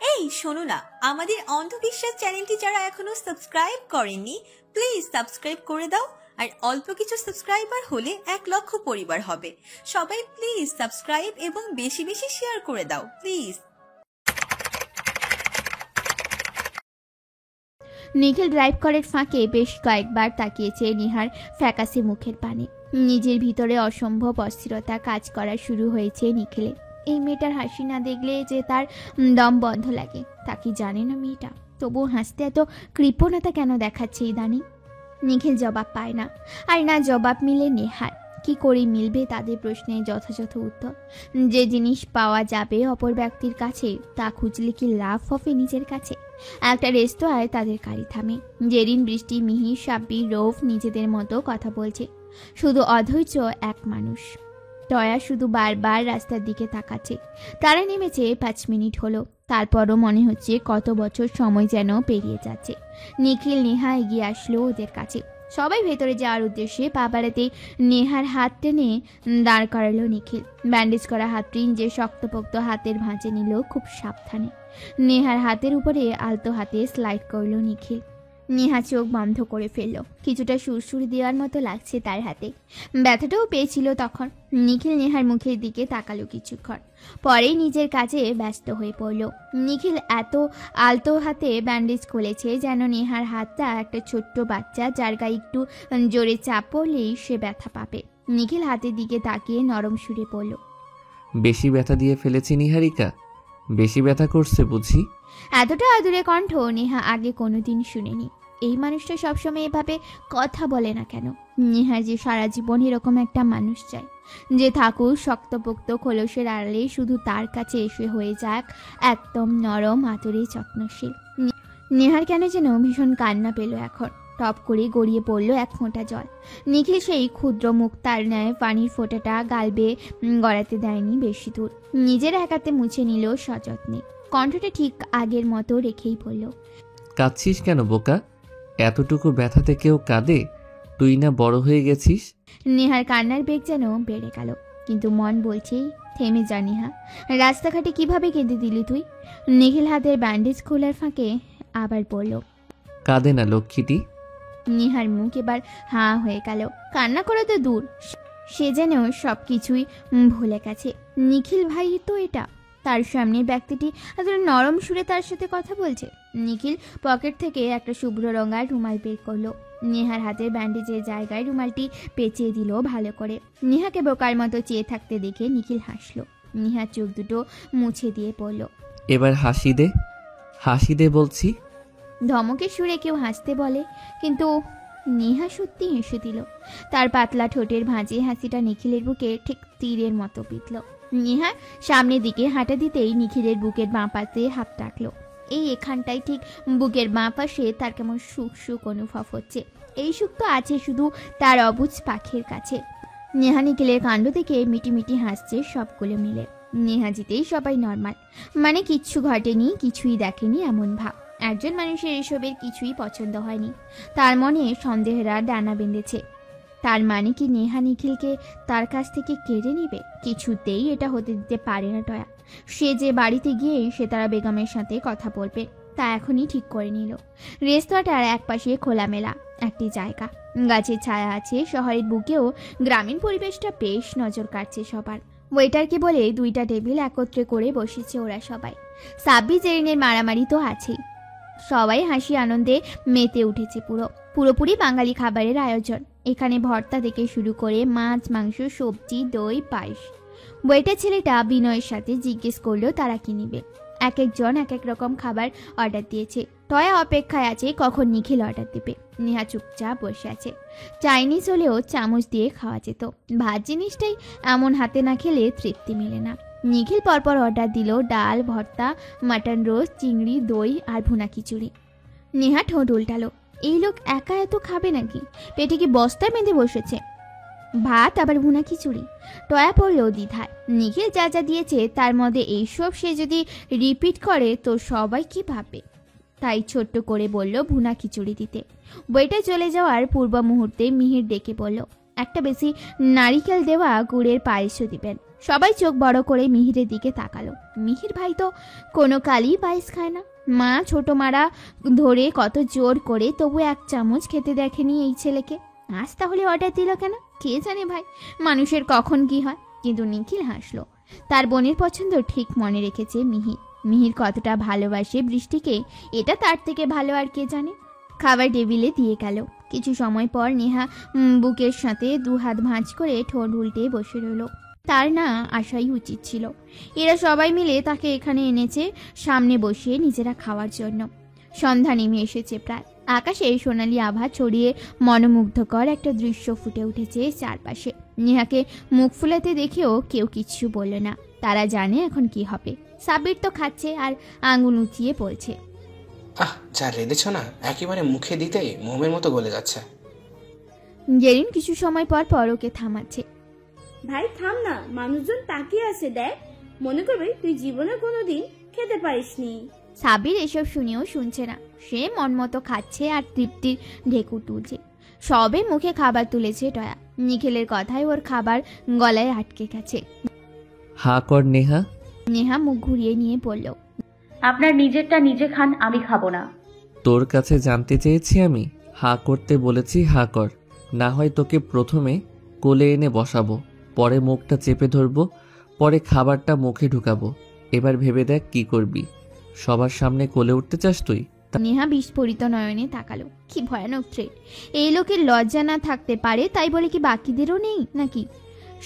এই শোনো না, আমাদের অন্ধবিশ্বাস চ্যানেলটি যারা এখনো সাবস্ক্রাইব করেননি প্লিজ সাবস্ক্রাইব করে দাও। আর অল্প কিছু সাবস্ক্রাইবার হলে 1,00,000 পরিবার হবে। সবাই প্লিজ সাবস্ক্রাইব এবং বেশি বেশি শেয়ার করে দাও প্লিজ। নিখিল ড্রাইভ করার ফাঁকে বেশ কয়েকবার তাকিয়েছে নিহার ফ্যাকাসে মুখের পানে। নিজের ভিতরে অসম্ভব অস্থিরতা কাজ করা শুরু হয়েছে নিখিলের। এই মেয়েটার হাসি না দেখলে যে তার দম বন্ধ লাগে, তা কি জানে না মেয়েটা? তবু হাসতে এত কৃপণতা কেন দেখাচ্ছে ইদানিং? নিখিল জবাব পায় না, আর না জবাব মিলে নেহার। কি করে মিলবে তাদের প্রশ্নের যথাযথ উত্তর? যে জিনিস পাওয়া যাবে অপর ব্যক্তির কাছে তা খুঁজলে কি লাভ হবে নিজের কাছে? একটা রেস্তোরাঁয় তাদের গাড়ি থামে। জেরিন, বৃষ্টি, মিহির, সাব্বির, রৌফ নিজেদের মতো কথা বলছে। শুধু অধৈর্য এক মানুষ। টয়া শুধু বারবার রাস্তার দিকে তাকাচ্ছে। তারা নেমেছে 5 মিনিট হলো, তারপরও মনে হচ্ছে কত বছর সময় যেন পেরিয়ে যাচ্ছে। নিখিল নেহা এগিয়ে আসলো ওদের কাছে। সবাই ভেতরে যাওয়ার উদ্দেশ্যে পা বাড়াতে নেহার হাত টেনে দাঁড় করালো নিখিল। ব্যান্ডেজ করা হাতটি নিজের শক্তপোক্ত হাতের ভাঁজে নিল খুব সাবধানে। নেহার হাতের উপরে আলতো হাতে স্লাইড করলো নিখিল। নেহা চোখ বন্ধ করে ফেলল। কিছুটা সুরসুরি দেওয়ার মতো লাগছে তার হাতে। ব্যথাটাও পেয়েছিল তখন। নিখিল নেহার মুখের দিকে তাকালো কিছুক্ষণ, পরেই নিজের কাজে ব্যস্ত হয়ে পড়ল। নিখিল এত আলতো হাতে ব্যান্ডেজ খুলেছে যেন নেহার হাতটা একটা ছোট্ট বাচ্চা, যার গায়ে একটু জোরে চাপ পড়লেই সে ব্যথা পাবে। নিখিল হাতের দিকে তাকিয়ে নরম সুরে পড়ল, বেশি ব্যথা দিয়ে ফেলেছি নিহারিকা? বেশি ব্যথা করছে বুঝি? এতটা আদুরে কণ্ঠ নেহা আগে কোনোদিন শুনেনি। এই মানুষটা সবসময় এভাবে কথা বলে না কেন? নেহার যে সারা জীবন এরকম একটা মানুষ চাই, যে থাকুক শক্তপোক্ত খোলসের আড়ালে, শুধু তার কাছে এসে হয়ে যাক একদম নরম আদরে যত্নশীল। নেহার কেন যেন ভীষণ কান্না পেল এখন। টপ করে গড়িয়ে পড়ল এক ফোঁটা জল। নিখিল সেই ক্ষুদ্র মুক্তার ন্যায় পানির ফোঁটাটা গালবে গড়াতে দেয়নি বেশি দূর। নিজের একাতে মুছে নিল সযত্নে। কণ্ঠটা ঠিক আগের মতো রেখেই বলল, কাঁদছিস কেন বোকা? এতটুকু ব্যথাতে কেউ কাঁদে? তুই না বড় হয়ে গেছিস? নেহার কান্নার বেগ যেন বেড়ে গেল, কিন্তু মন বলছে থেমে যা নেহা। রাস্তাঘাটে কিভাবে কেঁদে দিলি তুই? নিখিল হাতের ব্যান্ডেজ খোলার ফাঁকে আবার বলল, কাঁদে না লক্ষ্মীটি। নেহার মুখ এবার হাঁ হয়ে গেল। কান্না করা তো দূর, সে যেন সব কিছুই ভুলে গেছে। নিখিল ভাই তো এটা, তার সামনের ব্যক্তিটি এত নরম সুরে তার সাথে কথা বলছে। নিখিল পকেট থেকে একটা শুভ্র রঙার রুমাল বের করলো। নেহার হাতের ব্যান্ডেজের জায়গায় রুমালটি পেঁচিয়ে দিল ভালো করে। নেহাকে বোকার মতো চেয়ে থাকতে দেখে নিখিল হাসলো। নেহার চোখ দুটো মুছে দিয়ে পড়ল, এবার হাসি দে, হাসি দে বলছি। ধমকের সুরে কেউ হাসতে বলে, কিন্তু নেহা সত্যি হেসে দিল। তার পাতলা ঠোঁটের ভাঁজে হাসিটা নিখিলের বুকে ঠিক তীরের মতো বিঁধল। নেহা সামনের দিকে হাঁটা দিতেই নিখিলের বুকের বাঁ পাশে হাত রাখলো। এই এখানটায় ঠিক বুকের বাঁ পাশে তার কেমন সুখ সুখ অনুভব হচ্ছে। এই সুখ তো আছে শুধু তার অবুঝ পাখির কাছে। নেহা নিখিলের কাণ্ড থেকে মিটিমিটি হাসছে সবগুলো মিলে। নেহা জিতেই সবাই নর্মাল, মানে কিচ্ছু ঘটেনি, কিছুই দেখেনি এমন ভাব। একজন মানুষের এসবের কিছুই পছন্দ হয়নি। তার মনে সন্দেহেরা ডানা বেঁধেছে। তার মানে কি নেহা নিখিলকে তার কাছ থেকে কেড়ে নেবে? কিছুতেই এটা হতে দিতে পারে না টয়া। সে যে বাড়িতে গিয়ে সেতারা বেগমের সাথে কথা বলবে তা এখনই ঠিক করে নিল। রেস্তোরাঁটার একপাশে খোলামেলা একটি জায়গা, গাছের ছায়া আছে। শহরের বুকেও গ্রামীণ পরিবেশটা বেশ নজর কাটছে সবার। ওয়েটারকে বলে 2টা টেবিল একত্রে করে বসেছে ওরা সবাই। সাব্বি জেরিনের মারামারি তো আছেই। সবাই হাসি আনন্দে মেতে উঠেছে। পুরোপুরি বাঙালি খাবারের আয়োজন। এখানে ভর্তা থেকে শুরু করে মাছ, মাংস, সবজি, দই, পায়েস। ওয়েটার ছেলেটা বিনয়ের সাথে জিজ্ঞেস করলো তারা কি নিবে। এক একজন এক এক রকম খাবার অর্ডার দিয়েছে। টয়া অপেক্ষায় আছে কখন নিখিল অর্ডার দেবে। নেহা চুপচাপ বসে আছে। চাইনিজ হলেও চামচ দিয়ে খাওয়া যেত। ভাত জিনিসটাই এমন হাতে না খেলে তৃপ্তি মেলে না। নিখিল পরপর অর্ডার দিল ডাল, ভর্তা, মাটন রোস্ট, চিংড়ি, দই আর ভুনা খিচুড়ি। নেহা ঠোঁট উল্টালো, এই লোক একা এত খাবে নাকি? পেটে কি বস্তা বেঁধে বসেছে? ভাত আবার ভুনা খিচুড়ি। টয়া পড়ল দ্বিধায়। নিখিল যা যা দিয়েছে তার মধ্যে এইসব সে যদি রিপিট করে তো সবাই কি ভাববে? তাই ছোট্ট করে বলল ভুনা খিচুড়ি দিতে। বইটা চলে যাওয়ার পূর্ব মুহূর্তে মিহির ডেকে বলল, একটা বেশি নারিকেল দেওয়া গুড়ের পায়েসও দিবেন। সবাই চোখ বড় করে মিহিরের দিকে তাকালো। মিহির ভাই তো কোনো কালই পায়েস খায় না। মা ছোট মারা ধরে কত জোর করে তবু 1 চামচ খেতে দেখেনি এই ছেলেকে। আজ তাহলে অর্ডার দিল কেন কে জানে ভাই, মানুষের কখন কি হয়। কিন্তু নিখিল হাসলো। তার বোনের পছন্দ ঠিক মনে রেখেছে মিহির। মিহির কতটা ভালোবাসে বৃষ্টিকে এটা তার থেকে ভালো আর কে জানে। খাবার টেবিলে দিয়ে গেল। কিছু সময় পর নেহা বুকের সাথে 2 হাত ভাঁজ করে ঠোঁট উল্টে বসে রইল। তার না আসাই উচিত ছিল। এরা সবাই মিলে তাকে এখানে এনেছে সামনে বসিয়ে নিজেরা খাওয়ার জন্য। সন্ধ্যা নেমে এসেছে প্রায়। আকাশে সোনালি আভা ছড়িয়ে মনোমুগ্ধকর একটা দৃশ্য ফুটে উঠেছে চারপাশে। নেহাকে মুখ ফুলাতে দেখেও কেউ কিচ্ছু বলল না। তারা জানে এখন কি হবে। সাবির তো খাচ্ছে আর আঙুল উঁচিয়ে বলছে, যা রেঁধেছ না একেবারে মুখে দিতেই মোমের মতো গলে যাচ্ছে। জেরিন কিছু সময় পর পর ওকে থামাচ্ছে। ভাই থাম না, মানুষজন তাকিয়ে আছে দেখ, মনে করবে তুই জীবনে কোনোদিন খেতে পারিসনি। সাবির এসব শুনেও শুনছে না। সে মন মতো খাচ্ছে আর তৃপ্তির ঢেকুর তুলছে। সবে মুখে খাবার তুলেছে টয়া। নিখিলের কথায় ওর খাবার গলায় আটকে গেছে। হা কর নেহা। নেহা মুখ ঘুরিয়ে নিয়ে বলল, আপনার নিজেরটা নিজে খান, আমি খাবো না। তোর কাছে জানতে চেয়েছি আমি। হা করতে বলেছি, হা কর। না হয় তোকে প্রথমে কোলে এনে বসাবো, পরে মুখটা চেপে ধরবো, পরে খাবারটা মুখে ঢুকাবো। এবার ভেবে দেখ কি করবি। সবার সামনে কোলে উঠতে চাস তুই? নেহা বিস্ফোরিত নয়নে তাকালো। কি ভয়ানক থ্রেট! এই লোকের লজ্জা না থাকতে পারে তাই বলে কি বাকিদেরও নেই নাকি?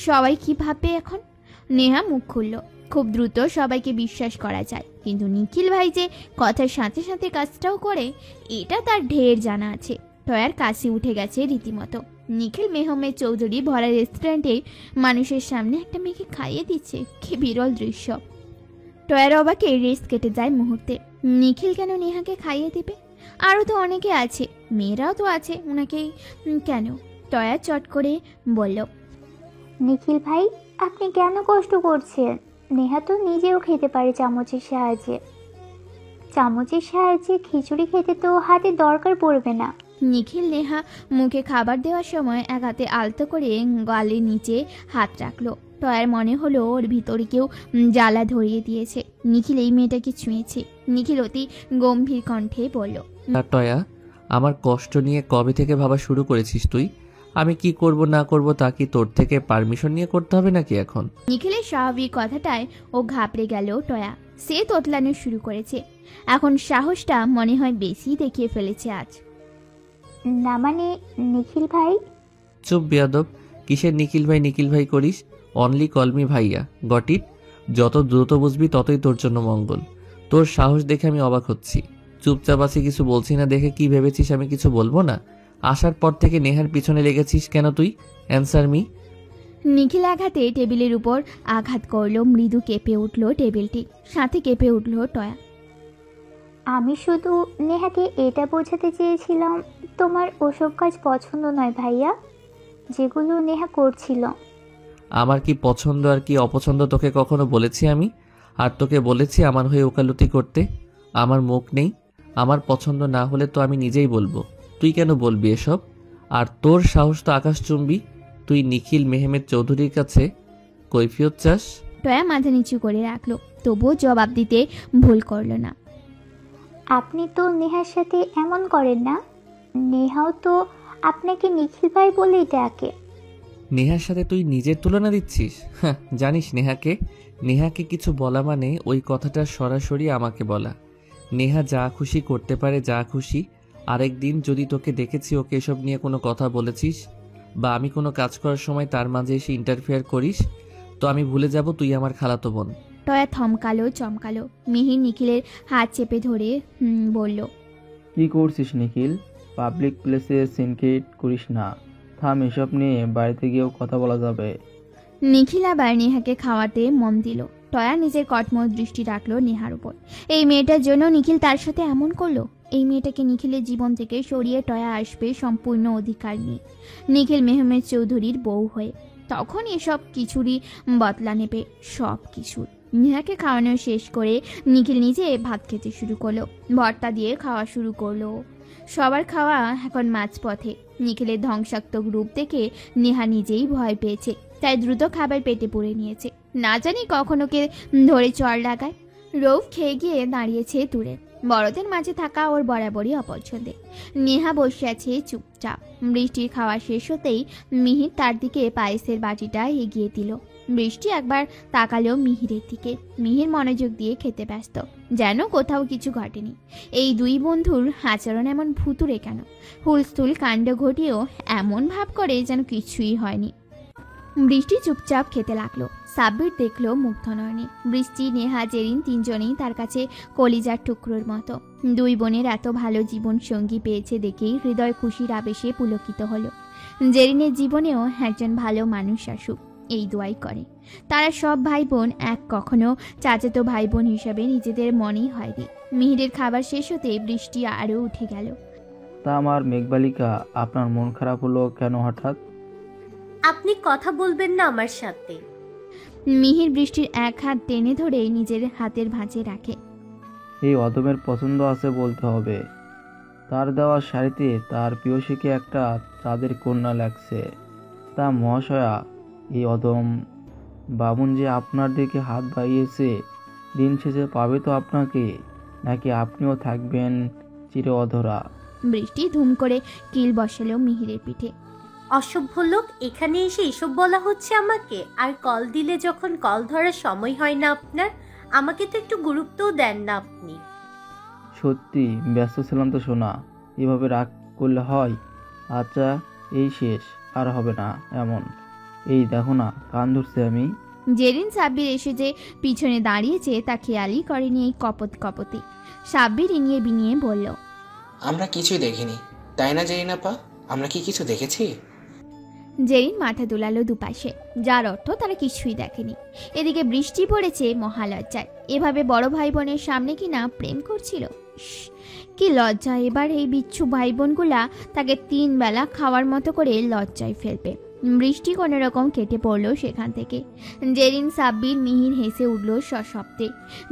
সবাই কি ভাববে এখন? নেহা মুখ খুলল। খুব দ্রুত সবাইকে বিশ্বাস করা যায়, কিন্তু নিখিল ভাই যে কথার সাথে সাথে কাজটাও করে এটা তার ঢের জানা আছে। টয়ার কাশি উঠে গেছে রীতিমতো। নিখিল মেহমেদ চৌধুরী ভরা রেস্টুরেন্টে মানুষের সামনে একটা মেয়েকে খাইয়ে দিচ্ছে। কি বিরল দৃশ্য! টয়ার অবাকে রেস্ট কেটে যায় মুহূর্তে। নিখিল কেন নেহাকে খাইয়ে দেবে? আরও তো অনেকে আছে, মেয়েরাও তো আছে, ওনাকেই কেন? টয়া চট করে বলল, নিখিল ভাই আপনি কেন কষ্ট করছেন? নেহা তো নিজেও খেতে পারে চামচের সাহায্যে খিচুড়ি খেতে তো হাতে দরকার পড়বে না। নিখিল নেহা মুখে খাবার দেওয়ার সময় এক হাতে আলতো করে গালের নিচে হাত রাখলো। টয়ার মনে হলো ওর ভিতরে কেউ জ্বালা ধরিয়ে দিয়েছে। নিখিল এই মেয়েটাকে ছুঁয়েছে। নিখিল অতি গম্ভীর কণ্ঠে বলল, টয়া, আমার কষ্ট নিয়ে কবে থেকে ভাবা শুরু করেছিস তুই? আমি কি করব না করব তা কি তোর থেকে পারমিশন নিয়ে করতে হবে নাকি এখন? নিখিলের স্বাভাবিক কথাটায় ও ঘাবড়ে গেল টয়া। সে তোতলানো শুরু করেছে। এখন সাহসটা মনে হয় বেশি দেখিয়ে ফেলেছে আজ। না মানে নিখিল ভাই। চুপ বেয়াদব! কিসের নিখিল ভাই করিস? অনলি কলমি ভাইয়া, গট ইট? যত দ্রুত বুঝবি ততই তোর জন্য মঙ্গল। তোর সাহস দেখে আমি অবাক হচ্ছি। চুপচাপ আছি, কিছু বলছি না দেখে কি ভেবেছিস আমি কিছু বলবো না? আসার পর থেকে নেহার পিছনে লেগেছিস কেন তুই? Answer me. নিখিল আঘাতে টেবিলের উপর আঘাত করলো। মৃদু কেঁপে উঠল টেবিলটি, সাথে কেঁপে উঠল টয়া। আমি শুধু নেহাকে এটা বোঝাতে চেয়েছিলাম তোমার ওসব কাজ পছন্দ নয় ভাইয়া, যেগুলো নেহা করছিল। আমার কি পছন্দ আর কি অপছন্দ তোকে কখনো বলেছি আমি? আর তোকে বলেছি আমার হয়ে ওকালতি করতে? আমার মুখ নেই? আমার পছন্দ না হলে তো আমি নিজেই বলবো। তুই কেন বলবি এসব? আর তোর সাহস তো আকাশচুম্বী। তুই নিখিল মেহমেদ চৌধুরীর কাছে কৈফিয়ত চাস? টয়া মাথা নিচু করে রাখলো, তবুও জবাব দিতে ভুল করল না। আপনি তো নেহার সাথে এমন করেন না। নেহাও তো আপনাকে নিখিল ভাই বলেই ডাকে। নেহার সাথে তুই নিজের তুলনা দিচ্ছিস? হ্যাঁ, জানিস নেহাকে কিছু বলা মানে ওই কথাটা সরাসরি আমাকে বলা। নেহা যা খুশি করতে পারে, যা খুশি। আরেকদিন যদি তোকে দেখেছি ওকে এসব নিয়ে কোনো কথা বলেছিস বা আমি কোনো কাজ করার সময় তার মাঝে এসে ইন্টারফেয়ার করিস, তো আমি ভুলে যাব তুই আমার খালাতো বোন। টয়া থমকালো, চমকালো। মিহির নিখিলের হাত চেপে ধরে বলল, কি করছিস নিখিল? পাবলিক প্লেসে সিনক্রিয়েট করিস না। থাম, এসব নিয়ে বাড়িতে গিয়েও কথা বলা যাবে। নিখিল আবার নেহাকে খাওয়াতে মন দিল। টয়া নিজের কটমট দৃষ্টি রাখলো নেহার উপর। এই মেয়েটার জন্য নিখিল তার সাথে এমন করলো। এই মেয়েটাকে নিখিলের জীবন থেকে সরিয়ে টয়া আসবে সম্পূর্ণ অধিকার নিয়ে, নিখিল মেহমেদ চৌধুরীর বউ হয়ে। তখন এসব কিছুরই বদলা নেবে, সব কিছুর। নেহাকে খাওয়ানো শেষ করে নিখিল নিজে ভাত খেতে শুরু করলো। ভর্তা দিয়ে খাওয়া শুরু করলো। সবার খাওয়া এখন মাঝপথে। নিখিলের ধ্বংসাত্মক রূপ দেখে নেহা নিজেই ভয় পেয়েছে, তাই দ্রুত খাবার পেটে পুরে নিয়েছে। না জানি কখন ওকে ধরে চড় লাগায়। রৌফ খেয়ে গিয়ে দাঁড়িয়েছে দূরে। বড়দের মাঝে থাকা ওর বরাবরই অপছন্দে। নেহা বসে আছে চুপচাপ। বৃষ্টির খাওয়া শেষ হতেই মিহির তার দিকে পায়েসের বাটিটা এগিয়ে দিল। বৃষ্টি একবার তাকালো মিহিরের দিকে। মিহির মনোযোগ দিয়ে খেতে ব্যস্ত, যেন কোথাও কিছু ঘটেনি। এই দুই বন্ধুর আচরণ এমন ভুতুরে কেন? হুলস্থুল কাণ্ড ঘটিয়েও এমন ভাব করে যেন কিছুই হয়নি। বৃষ্টি চুপচাপ খেতে লাগলো। সাব্বির দেখলো মুগ্ধ নয়নে। বৃষ্টি, নেহা, জেরিন তিনজনেই তার কাছে কলিজার টুকরোর মতো। দুই বোনের এত ভালো জীবন সঙ্গী পেয়েছে দেখেই হৃদয় খুশির আবেশে পুলকিত হলো। জেরিনের জীবনেও একজন ভালো মানুষ আসুক, এই দোয়াই করে। তারা সব ভাই বোন এক, কখনো চাচাতো ভাই বোন হিসাবে নিজেদের মনেই হয়নি। মিহিরের খাবার শেষ হতে বৃষ্টি আরও উঠে গেল। তা আমার মেঘবালিকা, আপনার মন খারাপ হলো কেন হঠাৎ? আপনি কথা বলবেন না আমার সাথে? মিহির বৃষ্টির এক হাত টেনে ধরে নিজের হাতের ভাঁজে রাখে। এই অদমের পছন্দ আছে বলতে হবে। তার দেওয়া শাড়িতে তার প্রিয়সীকে একটা চাঁদের কন্যা লাগছে। তা মহাশয়া, এই অদম বামুন যে আপনার দিকে হাত বাড়িয়েছে, দিন শেষে পাবে তো আপনাকে, নাকি আপনিও থাকবেন চির অধরা? বৃষ্টি ধুম করে কিল বসালো মিহিরের পিঠে। অসভ্য লোক, এখানে এসে এসব বলা হচ্ছে আমাকে? আর কল দিলে যখন কল ধরার সময় হয় না আপনার, আমাকে তো একটু গুরুত্বও দেন না আপনি। সত্যি ব্যস্ত ছিলাম তো সোনা, এভাবে রাগ করলে হয়? আচ্ছা, এই শেষ, আর হবে না এমন। এই দেখো না, কান ধরছে আমি। জেরিন সাব্বির এসে যে পিছনে দাঁড়িয়েছে তা খেয়ালই করেনি এই কপত কপতে। সাব্বির ইনিয়ে বিনিয়ে বলল, আমরা কিছুই দেখিনি, তাই না জেরিনাপা? আমরা কি কিছু দেখেছি? জেরিন মাথা দুলালো দুপাশে, যার অর্থ তারা কিছুই দেখেনি। এদিকে বৃষ্টি পড়েছে মহালজ্জায়। এভাবে বড় ভাই বোনের সামনে কিনা প্রেম করছিল। ইস, কি লজ্জা! এবার এই বিচ্ছু ভাই বোনগুলা তাকে 3 বেলা খাওয়ার মতো করে লজ্জায় ফেলবে। বৃষ্টি কোনো রকম কেটে পড়লো সেখান থেকে। জেরিন, সাব্বির, মিহির হেসে উঠল সশব্দে।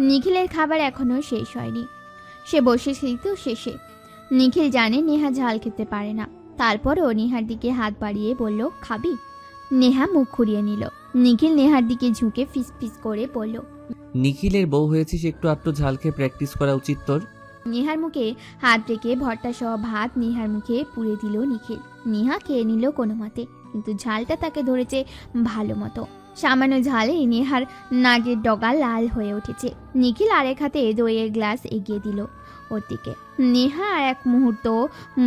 নিখিলের খাবার এখনো শেষ হয়নি। সে বসেছিল তো শেষে। নিখিল জানে নেহা ঝাল খেতে পারে না, তারপরও নেহার দিকে হাত বাড়িয়ে বলল, খাবি? নেহা মুখ ঘুরিয়ে নিল। নিখিল নেহার দিকে ঝুঁকে ফিস ফিস করে বলল, নিখিলের বউ হয়েছিস, একটু আটটু ঝাল খেয়ে প্র্যাকটিস করা উচিত তোর। নেহার মুখে হাত রেখে ভর্তা সহ ভাত নেহার মুখে পুড়ে দিল নিখিল। নেহা খেয়ে নিল কোনো মতে, কিন্তু ঝালটা তাকে ধরেছে ভালো মতো। সামান্য ঝালে নেহার নাকের ডগা লাল হয়ে উঠেছে। নিখিল আরেক হাতে দইয়ের গ্লাস এগিয়ে দিল ওর দিকে। নেহা আর এক মুহূর্ত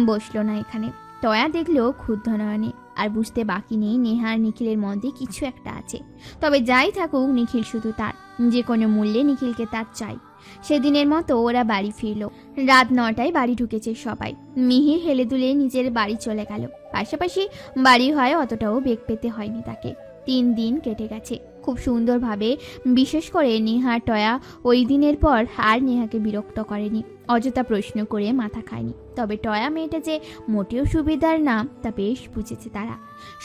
বসলো না এখানে। টয়া দেখলো ক্ষুব্ধ নয়নে, আর বুঝতে বাকি নেই নেহা আর নিখিলের মধ্যে কিছু একটা আছে। তবে যাই থাকুক, নিখিল শুধু তার, যে কোনো মূল্যে নিখিলকে তার চাই। সেদিনের মতো ওরা বাড়ি ফিরল। রাত 9টায় বাড়ি ঢুকেছে সবাই। মিহির হেলে দুলে নিজের বাড়ি চলে গেল। পাশাপাশি বাড়ি হয় অতটাও বেগ পেতে হয়নি তাকে। 3 দিন কেটে গেছে খুব সুন্দরভাবে। বিশেষ করে নেহা টয়া ওই দিনের পর আর নেহাকে বিরক্ত করেনি, অযথা প্রশ্ন করে মাথা খায়নি। তবে টয়া মেয়েটা যে মোটেও সুবিধার না তা বেশ বুঝেছে তারা।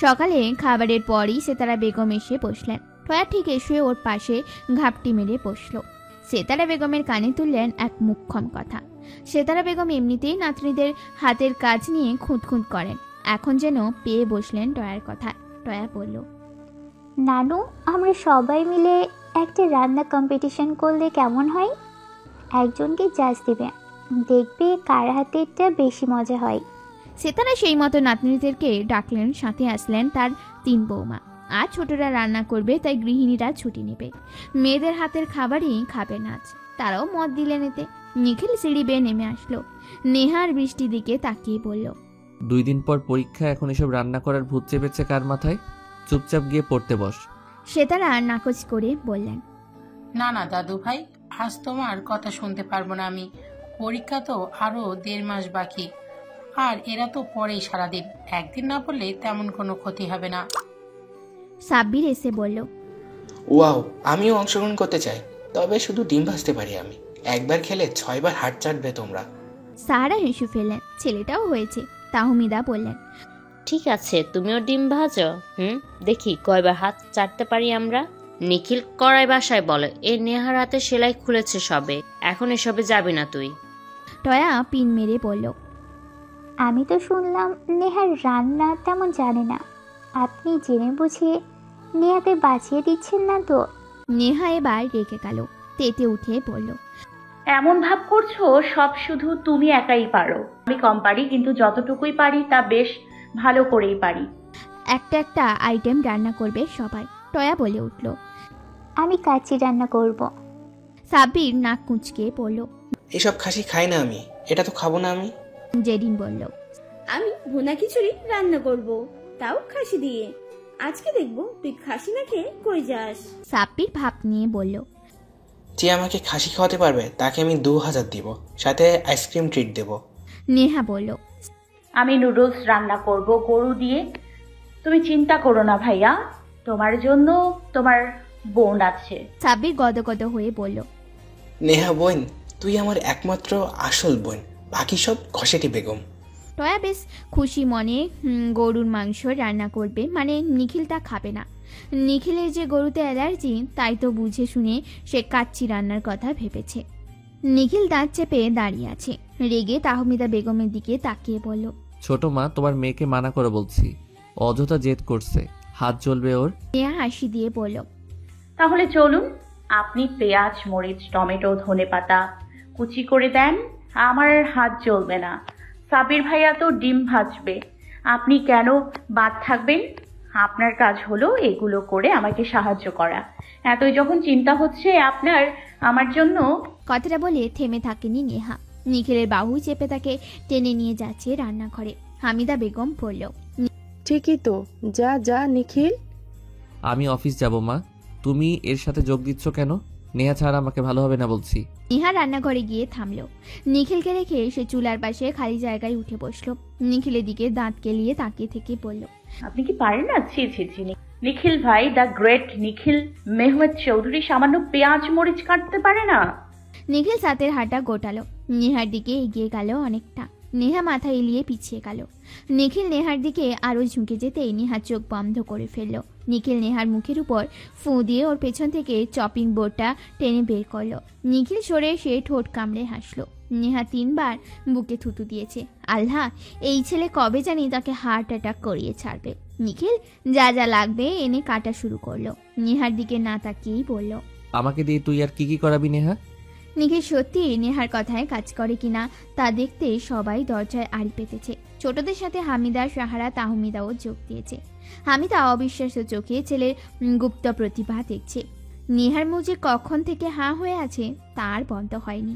সকালে খাবারের পরই সেতারা বেগম এসে বসলেন। টয়া ঠিক এসে ওর পাশে ঘাপটি মেরে বসলো। সেতারা বেগমের কানে তুললেন এক মুখ্যম কথা। সেতারা বেগম এমনিতেই নাতনিদের হাতের কাজ নিয়ে খুঁতখুঁত করেন, এখন যেন পেয়ে বসলেন টয়ার কথা। টয়া বলল, নানু, আমরা সবাই মিলে একটা রান্না কম্পিটিশন করলে কেমন হয়? একজনকে জাজ দেবে, দেখবে কার হাতেরটা বেশি মজা হয়। সেতারা সেই মতো নাতনিদেরকে ডাকলেন। সাথে আসলেন তার 3 বৌমা। আর ছোটরা রান্না করবে, তাই গৃহিণীরা ছুটি নেবে। মেয়েদের হাতের খাবারই খাবে নাচ। তারাও মত দিলেন এতে। নিখিল সিঁড়ি বেয়ে নেমে আসলো। নেহার বৃষ্টির দিকে তাকিয়ে বলল, 2 দিন পর পরীক্ষা, এখন এসব রান্না করার ভূত চেপেছে কার মাথায়? চুপচাপ গিয়ে পড়তে বস। সেতারা নাকচ করে বললেন, না না দাদু ভাই, আজ তোমার কথা শুনতে পারবো না আমি। পরীক্ষা তো আরো 1.5 মাস বাকি, আর এরা তো পরেই সারাদিন। একদিন না পড়লে তেমন কোনো ক্ষতি হবে না। সাব্বির এসে বলল, ওয়াও, আমিও অংশগ্রহণ করতে চাই, তবে শুধু ডিম ভাজতে পারি আমি। একবার খেলে 6 বার হাট চাটবে তোমরা। সাহারা হেসে ফেললেন। ছেলেটাও হয়েছে। তাহমিদা বললেন, ঠিক আছে, তুমিও ডিম ভাজো। দেখি কয়বার হাত চাটতে পারি আমরা। নিখিল কড়াই বাসায় বলে, এই নেহার হাতে সেলাই খুলেছে সবে, এখন এসবে যাবি না তুই। টয়া পিন মেরে বলল, আমি তো শুনলাম নেহার রান্না তেমন জানে না। আপনি জেনে বুঝে নেহাকে বাঁচিয়ে দিচ্ছেন না তো? নেহা এবার রেগে গেল, তেতে উঠে বলল, এমন ভাব করছো সব শুধু তুমি একাই পারো। আমি কম পারি, কিন্তু যতটুকুই পারি তা বেশ ভালো করেই পারি। একটা একটা আইটেম রান্না করবে সবাই। টয়া বলে উঠল। আমি কাচ্চি রান্না করব। সাব্বির নাক কুঁচকে পড়ল। এসব খাসি খাই না আমি, এটা তো খাবো না আমি। জেরিন বলল, আমি ভুনা খিচুড়ি রান্না করব, তাও খাসি দিয়ে। আজকে দেখবো তুই খাসি না খেয়ে কই যাস। সাব্বির ভাব নিয়ে বলল, যে আমাকে খাসি খাওয়াতে পারবে তাকে আমি 2000 দিব, সাথে আইসক্রিম ট্রিট দেব। নেহা বলল, আমি নুডলস রান্না করব গরু দিয়ে। তুমি চিন্তা করো না ভাইয়া, তোমার জন্য তোমার বোন আছে। সাব্বির গদগদ হয়ে বলল, নেহা বোন, তুই আমার একমাত্র আসল বোন, বাকি সব ঘষেটি বেগম। টয়া বেশ খুশি মনে গরুর মাংস রান্না করবে, মানে নিখিল তা খাবে না। নিখিলের যে গরুতে অ্যালার্জি, তাই তো বুঝে শুনে সে কাচ্চি রান্নার কথা ভেবেছে। নিখিল দাঁত চেপে দাঁড়িয়ে আছে, রেগে তাহমিদা বেগমের দিকে তাকিয়ে বলল, ছোট মা, তোমার মেয়েকে মানা করে বলছি, অযথা জেদ করছে, হাত জ্বলবে ওর। নেহা হাসি দিয়ে বলল, তাহলে চলুন, আপনি পেঁয়াজ, মরিচ, টমেটো, ধনেপাতা কুচি করে দেন, আমার হাত জ্বলবে না। সাবির ভাইয়া তো ডিম ভাজবে, আপনি কেন বাদ থাকবেন? আপনার কাজ হলো এগুলো করে আমাকে সাহায্য করা। এতই যখন চিন্তা হচ্ছে আপনার আমার জন্য। কথাটা বলে থেমে থাকেনি নেহা। নিখিলের বাহু চেপে তাকে টেনে নিয়ে যাচ্ছে রান্নাঘরে। হামিদা বেগম বলল, ঠিকই তো, যা যা নিখিল। আমি অফিস যাব মা, তুমি এর সাথে যোগ দিচ্ছ কেন? নেহা ছাড়া আমাকে ভালো হবে না বলছি। নেহা রান্নাঘরে গিয়ে থামলো। নিখিলকে রেখে সে চুলার পাশে খালি জায়গায় উঠে বসলো। নিখিলের দিকে দাঁত কেলিয়ে তাকিয়ে থেকে বলল, আপনি কি পারেন না? ছি ছি ছি, নিখিল ভাই, the great Nikhil Mehmed Chowdhury সামান্য পেঁয়াজ মরিচ কাটতে পারে না? নিখিল সাথের হাঁটা গোটালো, নেহার দিকে এগিয়ে গেল অনেকটা। নেহা মাথা এলিয়ে পিছিয়ে গেল। নিখিল নেহার দিকে আরো ঝুঁকে যেতেই নেহা চোখ বন্ধ করে ফেলল। নিখিল নেহার মুখের উপর ফু দিয়ে ওর পেছন থেকে চপিং বোর্ডটা টেনে বের করলো। নিখিল সরে এসে ঠোঁট কামড়ে হাসলো। নেহা 3 বার বুকে থুতু দিয়েছে। আল্লাহ, এই ছেলে কবে জানি তাকে হার্ট অ্যাটাক করিয়ে ছাড়বে। নিখিল যা যা লাগবে এনে কাটা শুরু করলো। নেহার দিকে না তাকিয়েই বলল, আমাকে দিয়ে তুই আর কি কি করাবি নেহা? নিখিল সত্যি নেহার কথায় কাজ করে কিনা তা দেখতে সবাই দরজায় আড়ি পেতেছে। ছোটদের সাথে হামিদা, সাহারা, তাহমিদাও যোগ দিয়েছে। হামিদা অবিশ্বাস্য চোখে ছেলের গুপ্ত প্রতিভা দেখছে। নেহার মুখ যে কখন থেকে হাঁ হয়ে আছে তার বন্ধ হয়নি।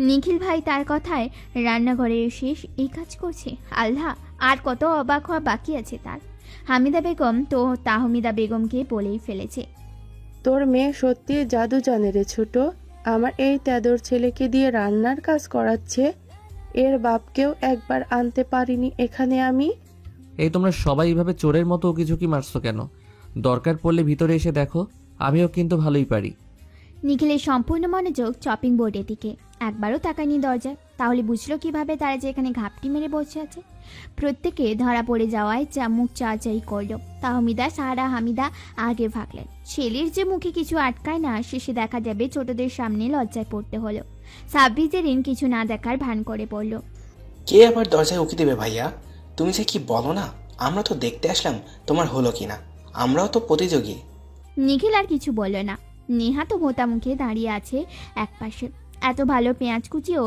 নিখিল ভাই তার কথায় রান্নাঘরে এসে এই কাজ করছে। আল্লাহ, আর কত অবাক হওয়া বাকি আছে তার। হামিদা বেগম তো তাহমিদা বেগমকে বলেই ফেলেছে, তোর মেয়ে সত্যি জাদু জানে রে ছোট। আমার এই তেদর ছেলেকে দিয়ে রান্নার কাজ করাচ্ছে। এর বাপকেও একবার আনতে পারিনি এখানে আমি। এই তোমরা সবাই এইভাবে চোরের মতো উকিঝুঁকি মারছো কেন? দরকার পড়লে ভিতরে এসে দেখো, আমিও কিন্তু ভালোই পারি। নিখিলের সম্পূর্ণ মনোযোগ চপিং বোর্ডের দিকে। একবারও তাকায়নি দরজায়। তাহলে বুঝলো কিভাবে তারা যে এখানে ঘাপটি মেরে বসে আছে। প্রত্যেকে ধরা পড়ে যাওয়ায় মুখ চাচাই করলো। তাহমিদা, সাহারা, হামিদা আগে ভাগলেন। ছেলের যে মুখে কিছু আটকায় না, শেষে দেখা যাবে ছোটদের সামনে লজ্জায় পড়তে হলো। সাব্বির কিছু না দেখার ভান করে বলল, কে আবার দরজায় উকি দেবে ভাইয়া? তুমি যে কি বলো না, আমরা তো দেখতে আসলাম তোমার হলো কিনা, আমরাও তো প্রতিযোগী। নিখিল আর কিছু বলল না। নেহা তো ভোতা মুখে দাঁড়িয়ে আছে একপাশে। এত ভালো পেঁয়াজ কুচিও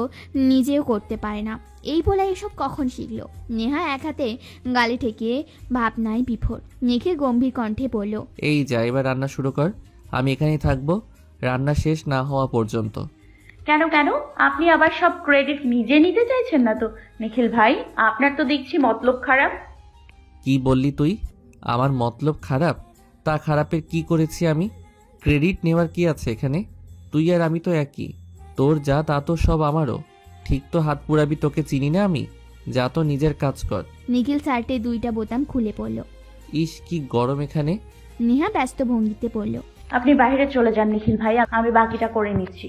নিজেও করতে পারে না, এই বলে এসব কখন শিখলো? নেহা এক হাতে গালে ঠেকিয়ে ভাবনায় বিভোর। নিখিল গম্ভীর কণ্ঠে বলল, এই যা, এবার রান্না শুরু কর, আমি এখানেই থাকবো রান্না শেষ না হওয়া পর্যন্ত। কেন কেন, আপনি আবার সব ক্রেডিট নিজে নিতে চাইছেন না তো? নিখিল ভাই, আপনার তো দেখছি মতলব খারাপ। কি বললি তুই? আমার মতলব খারাপ? তা খারাপের কি করেছি আমি? ক্রেডিট নেওয়ার কি আছে এখানে? তুই আর আমি তো একই, তোর যা তা তো সব আমারও। ঠিক তো হাত পুরাবি, তোকে চিনি না আমি? যা তো নিজের কাজ কর। নিখিল শার্টে 2টা বোতাম খুলে পড়ল। ইস, কি গরম এখানে। নেহা ব্যস্ত ভঙ্গিতে বলল, আপনি বাইরে চলে যান নিখিল ভাই, আমি বাকিটা করে নিচ্ছি।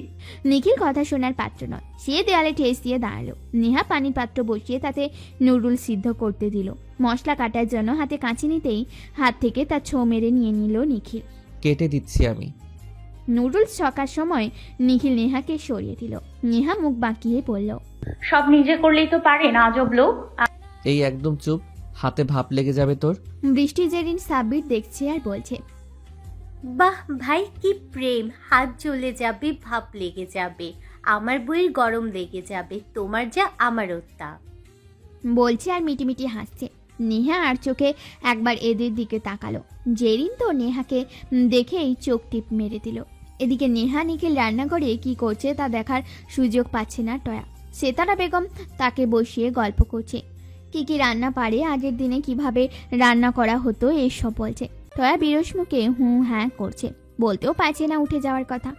নিখিল কথা শোনার পাত্র নয়। সে দেয়ালে ঠেস দিয়ে দাঁড়ালো। নেহা পানির পাত্র বসিয়ে তাতে নুডলস সিদ্ধ করতে দিল। মশলা কাটার জন্য হাতে কাঁচি নিতেই হাত থেকে তার ছো মেরে নিয়ে নিল নিখিল। কেটে দিচ্ছি আমি। নুডলস ছকার সময় নিখিল নেহাকে সরিয়ে দিল। নেহা মুখ বাঁকিয়ে বলল, সব নিজে করলেই তো পারেন, আজব লোক। এই একদম চুপ, হাতে ভাপ লেগে যাবে তোর। বৃষ্টি জেরিন সাব্বির দেখছে আর বলছে, বাহ ভাই, কি প্রেম! হাত জ্বলে যাবে, ভাপ লেগে যাবে, আমার বইয়ের গরম লেগে যাবে, তোমার যা আমারও তা। বলছে আর মিটিমিটি হাসছে। নেহা আর চোখে একবার এদের দিকে তাকালো। জেরিন তো নেহাকে দেখেই চোখ টিপ মেরে দিল। এদিকে নেহা নিখিল রান্নাঘরে কি করছে তা দেখার সুযোগ পাচ্ছে না টয়া। সেতারা বেগম তাকে বসিয়ে গল্প করছে, কি কি রান্না পারে, আগের দিনে কিভাবে রান্না করা হতো এইসব বলছে। টয়া বিরস মুখে হুঁ হ্যাঁ করছে, বলতেও পারছে না উঠে যাওয়ার কথা।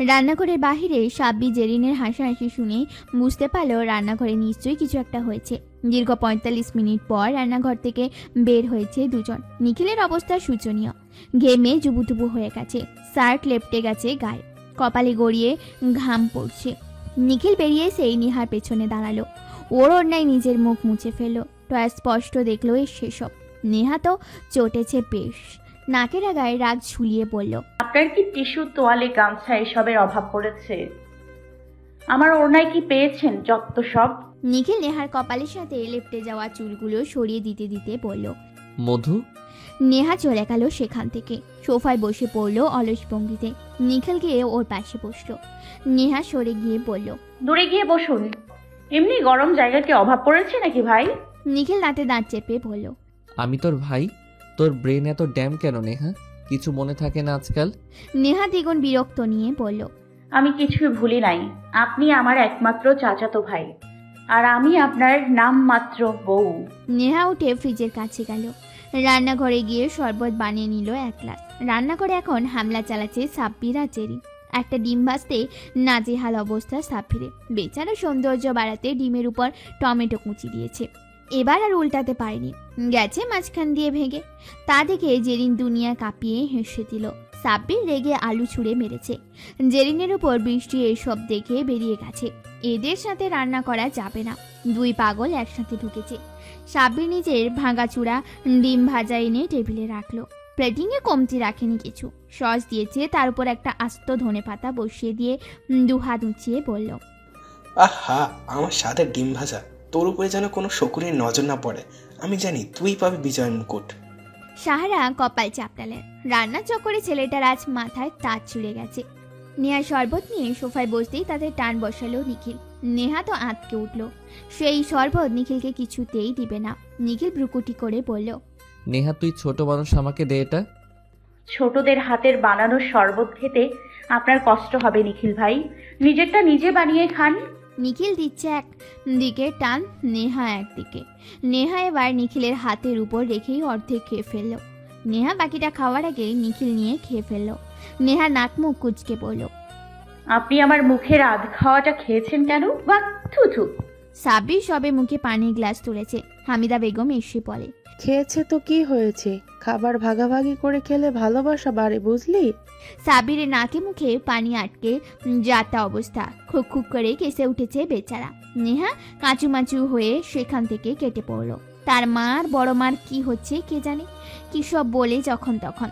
রান্নাঘরের বাহিরে সাব্বির জেরিনের হাসাহাসি শুনেই বুঝতে পারলো রান্নাঘরে নিশ্চয়ই কিছু একটা হয়েছে। দীর্ঘ 45 মিনিট পর রান্নাঘর থেকে বের হয়েছে দুজন। নিখিলের অবস্থা শোচনীয়, ঘেমে জুবুটুবু হয়ে গেছে, শার্ট লেপটে গেছে গায়ে, কপালে গড়িয়ে ঘাম পড়ছে। নিখিল বেরিয়ে সেই নিহার পেছনে দাঁড়ালো, ওর ওড়নায় নিজের মুখ মুছে ফেললো। টয়া স্পষ্ট দেখলো এর সেসব। নেহা তো চটেছে বেশ, নাকের আগায় রাগ ঝুলিয়ে বলল, আপনার কি টিস্যু, তোয়ালে, গামছা এসবের অভাব পড়েছে? আমার ওড়নায় কি পেয়েছেন যত সব? নিখিল নেহার কপালের সাথে লেপটে যাওয়া চুলগুলো সরিয়ে দিতে দিতে বলল, মধু। নেহা চলে গেল সেখান থেকে। সোফায় বসে পড়লো অলস ভঙ্গিতে। নিখিল গিয়ে ওর পাশে বসলো। নেহা সরে গিয়ে বলল, দূরে গিয়ে বসুন, এমনি গরম জায়গা কি অভাব পড়েছে নাকি ভাই? নিখিল দাঁতে দাঁত চেপে বলল, আমি তোর ভাই, তোর ব্রেন এত ড্যাম কেন নেহা? কিছু মনে থাকে না আজকাল? নেহা দ্বিগুণ বিরক্ত নিয়ে বলল, আমি কিছুই ভুলি নাই, আপনি আমার একমাত্র চাচাতো ভাই, আর আমি আপনার নামমাত্র বউ। নেহা উঠে ফ্রিজের কাছে গেল, রান্নাঘরে গিয়ে শরবত বানিয়ে নিল 1 গ্লাস। রান্নাঘরে এখন হামলা চালাচ্ছে সাব্বির আর জেরি। একটা ডিম ভাজতে নাজেহাল অবস্থা সাব্বিরে। বেচারা সৌন্দর্য বাড়াতে ডিমের উপর টমেটো কুচি দিয়েছে, এবার আর উল্টাতে পারেনি, গেছে মাঝখান দিয়ে ভেঙে। তা দেখে জেরিন দুনিয়া কাঁপিয়ে হেসে দিল। সাব্বির রেগে আলু ছুঁড়ে মেরেছে। জেরিনের উপর বৃষ্টি এসব দেখে বেরিয়ে গেছে। এদের সাথে রান্না করা যাবে না, দুই পাগল একসাথে ঢুকেছে। সাব্বির নিজের ভাঙাচুরা ডিম ভাজা এনে টেবিলে রাখলো। প্লেটিংয়ে কমতি রাখেনি কিছু, সস দিয়েছে, তার উপর একটা আস্ত ধনেপাতা বসিয়ে দিয়ে দুহাত উঁচিয়ে বলল, আহা, আমার সাথে ডিম ভাজা, তোর উপরে যেন কোনো শকুনের নজর না পড়ে। আমি জানি তুই পাবি বিজয় মুকুট। সাহারা কপাল চাপটালেন। রান্নার চক্করে ছেলেটার আজ মাথায় তাজ ছিঁড়ে গেছে। নেহা শরবত নিয়ে সোফায় বসতেই তাদের টান বসালো নিখিল। নেহা তো আঁতকে উঠল। সেই শরবত নিখিলকে কিছুতেই দিবে না। নিখিল ভ্রুকুটি করে বলল, নেহা তুই ছোট মানুষ, আমাকে দে এটা। ছোটদের হাতের বানানো শরবত খেতে আপনার কষ্ট হবে নিখিল ভাই, নিজেরটা নিজে বানিয়ে খান। নিখিল দিচ্ছে এক দিকে টান, নেহা একদিকে। নেহা এবার নিখিলের হাতের উপর রেখেই অর্ধেক খেয়ে ফেলল। নেহা বাকিটা খাওয়ার আগে নিখিল নিয়ে খেয়ে ফেলল। নেহা নাক মুখ কুচকে বলল, আপনি আমার মুখের আধ খাওয়াটা খেয়েছেন কেন? বা থু থু। সাব্বির সবে মুখে পানির গ্লাস তুলেছে। হামিদা বেগম এসে বলে, খেয়েছে তো কি হয়েছে, খাবার ভাগাভাগি করে খেলে ভালোবাসা বাড়ে, বুঝলি? সাব্বিরের নাকে মুখে পানি আটকে যাতা অবস্থা, খুক খুক করে কেসে উঠেছে বেচারা। নেহা কাঁচুমাচু হয়ে সেখান থেকে কেটে পড়ল। তার মার বড় মার কি হচ্ছে কে জানে, কি সব বলে যখন তখন।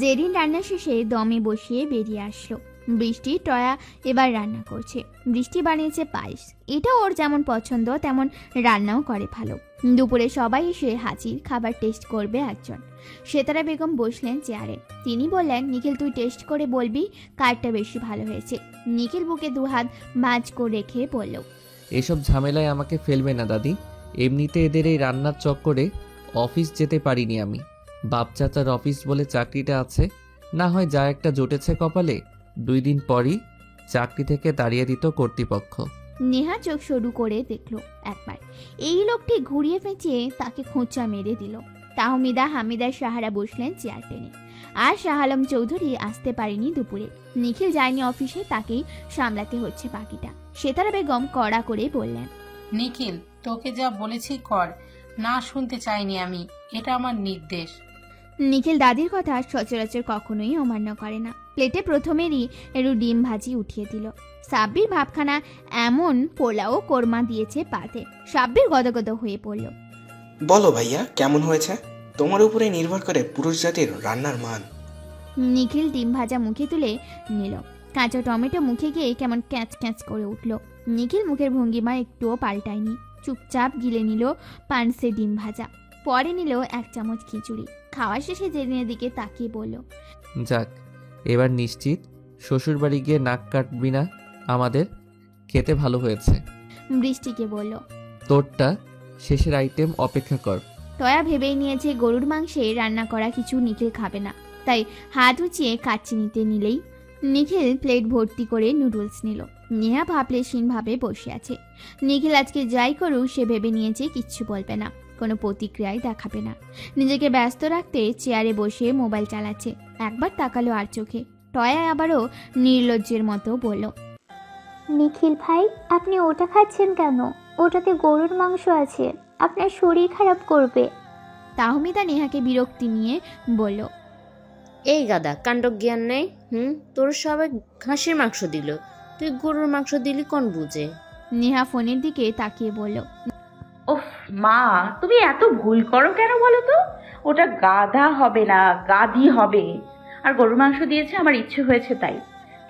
জেরিন রান্না শেষে দমে বসিয়ে বেরিয়ে আসলো। বৃষ্টি টয়া এবার রান্না করছে। বৃষ্টি বানিয়েছে পায়েস, এটা ওর যেমন পছন্দ তেমন রান্নাও করে ভালো। দুপুরে সবাই এসে হাজির, খাবার টেস্ট করবে একজন। সেতারা বেগম বসলেন চেয়ারে। তিনি বললেন, নিখিল তুই টেস্ট করে বলবি কারটা বেশি ভালো হয়েছে। নিখিল বুকে দুহাত ভাঁজ করে রেখে বলল, এসব ঝামেলায় আমাকে ফেলবে না দাদি, এমনিতে এদের এই রান্নার চক্করে অফিস যেতে পারিনি আমি। বাপ চাচার অফিস বলে চাকরিটা আছে, না হয় যা একটা জুটেছে কপালে, 2 দিন পরই চাকরি থেকে তাড়িয়ে দিত কর্তৃপক্ষ। নেহা চোখ সরু করে দেখল একবার। এই লোকটি ঘুরিয়ে পেঁচিয়ে তাকে খোঁচা মেরে দিল। তাহমিদা, হামিদা, সাহারা বসলেন চেয়ার টেনে। আর শাহ আলম চৌধুরী আসতে পারেনি দুপুরে। নিখিল যায়নি অফিসে, তাকেই সামলাতে হচ্ছে বাকিটা। সেতারা বেগম কড়া করে বললেন, নিখিল তোকে যা বলেছি কর, না শুনতে চাইনি আমি, এটা আমার নির্দেশ। নিখিল দাদির কথা সচরাচর কখনোই অমান্য করে না। প্লেটে প্রথমেরই একটু ডিম ভাজি উঠিয়ে দিল। সাব্বির ভাবখানা এমন পোলাও কোরমা দিয়েছে পাতে। সাব্বির গদগদ হয়ে পড়ল। বলো ভাইয়া, কেমন হয়েছে? তোমার উপরে নির্ভর করে পুরুষ জাতির রান্নার মান। নিখিল ডিম ভাজা মুখে তুলে নিল। কাঁচা টমেটো মুখে গিয়ে কেমন ক্যাঁচ ক্যাঁচ করে উঠল। নিখিল মুখের ভঙ্গিমা একটুও পাল্টায়নি। চুপচাপ গিলে নিল পানসে ডিম ভাজা, পরে নিল 1 চামচ খিচুড়ি। খাওয়া শেষে জেরিনের দিকে তাকিয়ে বলল, যাক, এবার নিশ্চিত শ্বশুর বাড়ি গিয়ে নাক কাটবি না আমাদের। খেতে ভালো হয়েছে। বৃষ্টিকে বলল। তোরটা শেষের আইটেম অপেক্ষা কর। টয়া ভেবেই নিয়েছে গরুর মাংসে রান্না করা কিছু নিখিল খাবে না, তাই হাত উঁচিয়ে কাচ্চি নিতে নিলেই নিখিল প্লেট ভর্তি করে নুডলস নিল। নেহা ভাবলেশীনভাবে বসে আছে। নিখিল আজকে যাই করুক সে ভেবে নিয়েছে কিচ্ছু বলবে না, কোনো প্রতিক্রিয়াই দেখাবে না। নিজেকে ব্যস্ত রাখতে চেয়ারে বসে মোবাইল চালাচ্ছে। একবার তাকালো আর চোখে। টয়া আবারও নির্লজ্জের মতো বলল, নিখিল ভাই, আপনি ওটা খাচ্ছেন কেন? ওটাতে গরুর মাংস আছে, আপনার শরীর খারাপ করবে। তাহমিদা নেহাকে বিরক্তি নিয়ে বলল, এই গাদা, কাণ্ড জ্ঞান নেই। তোর সবাই খাসির মাংস দিল, তুই গরুর মাংস দিলি কোন বুঝে? নেহা ফোনের দিকে তাকিয়ে বলল, ওফ মা, তুমি এত ভুল করো কেন বলো তো? ওটা গাধা হবে না, গাদি হবে। আর গরুর মাংস দিয়েছে আমার ইচ্ছে হয়েছে তাই,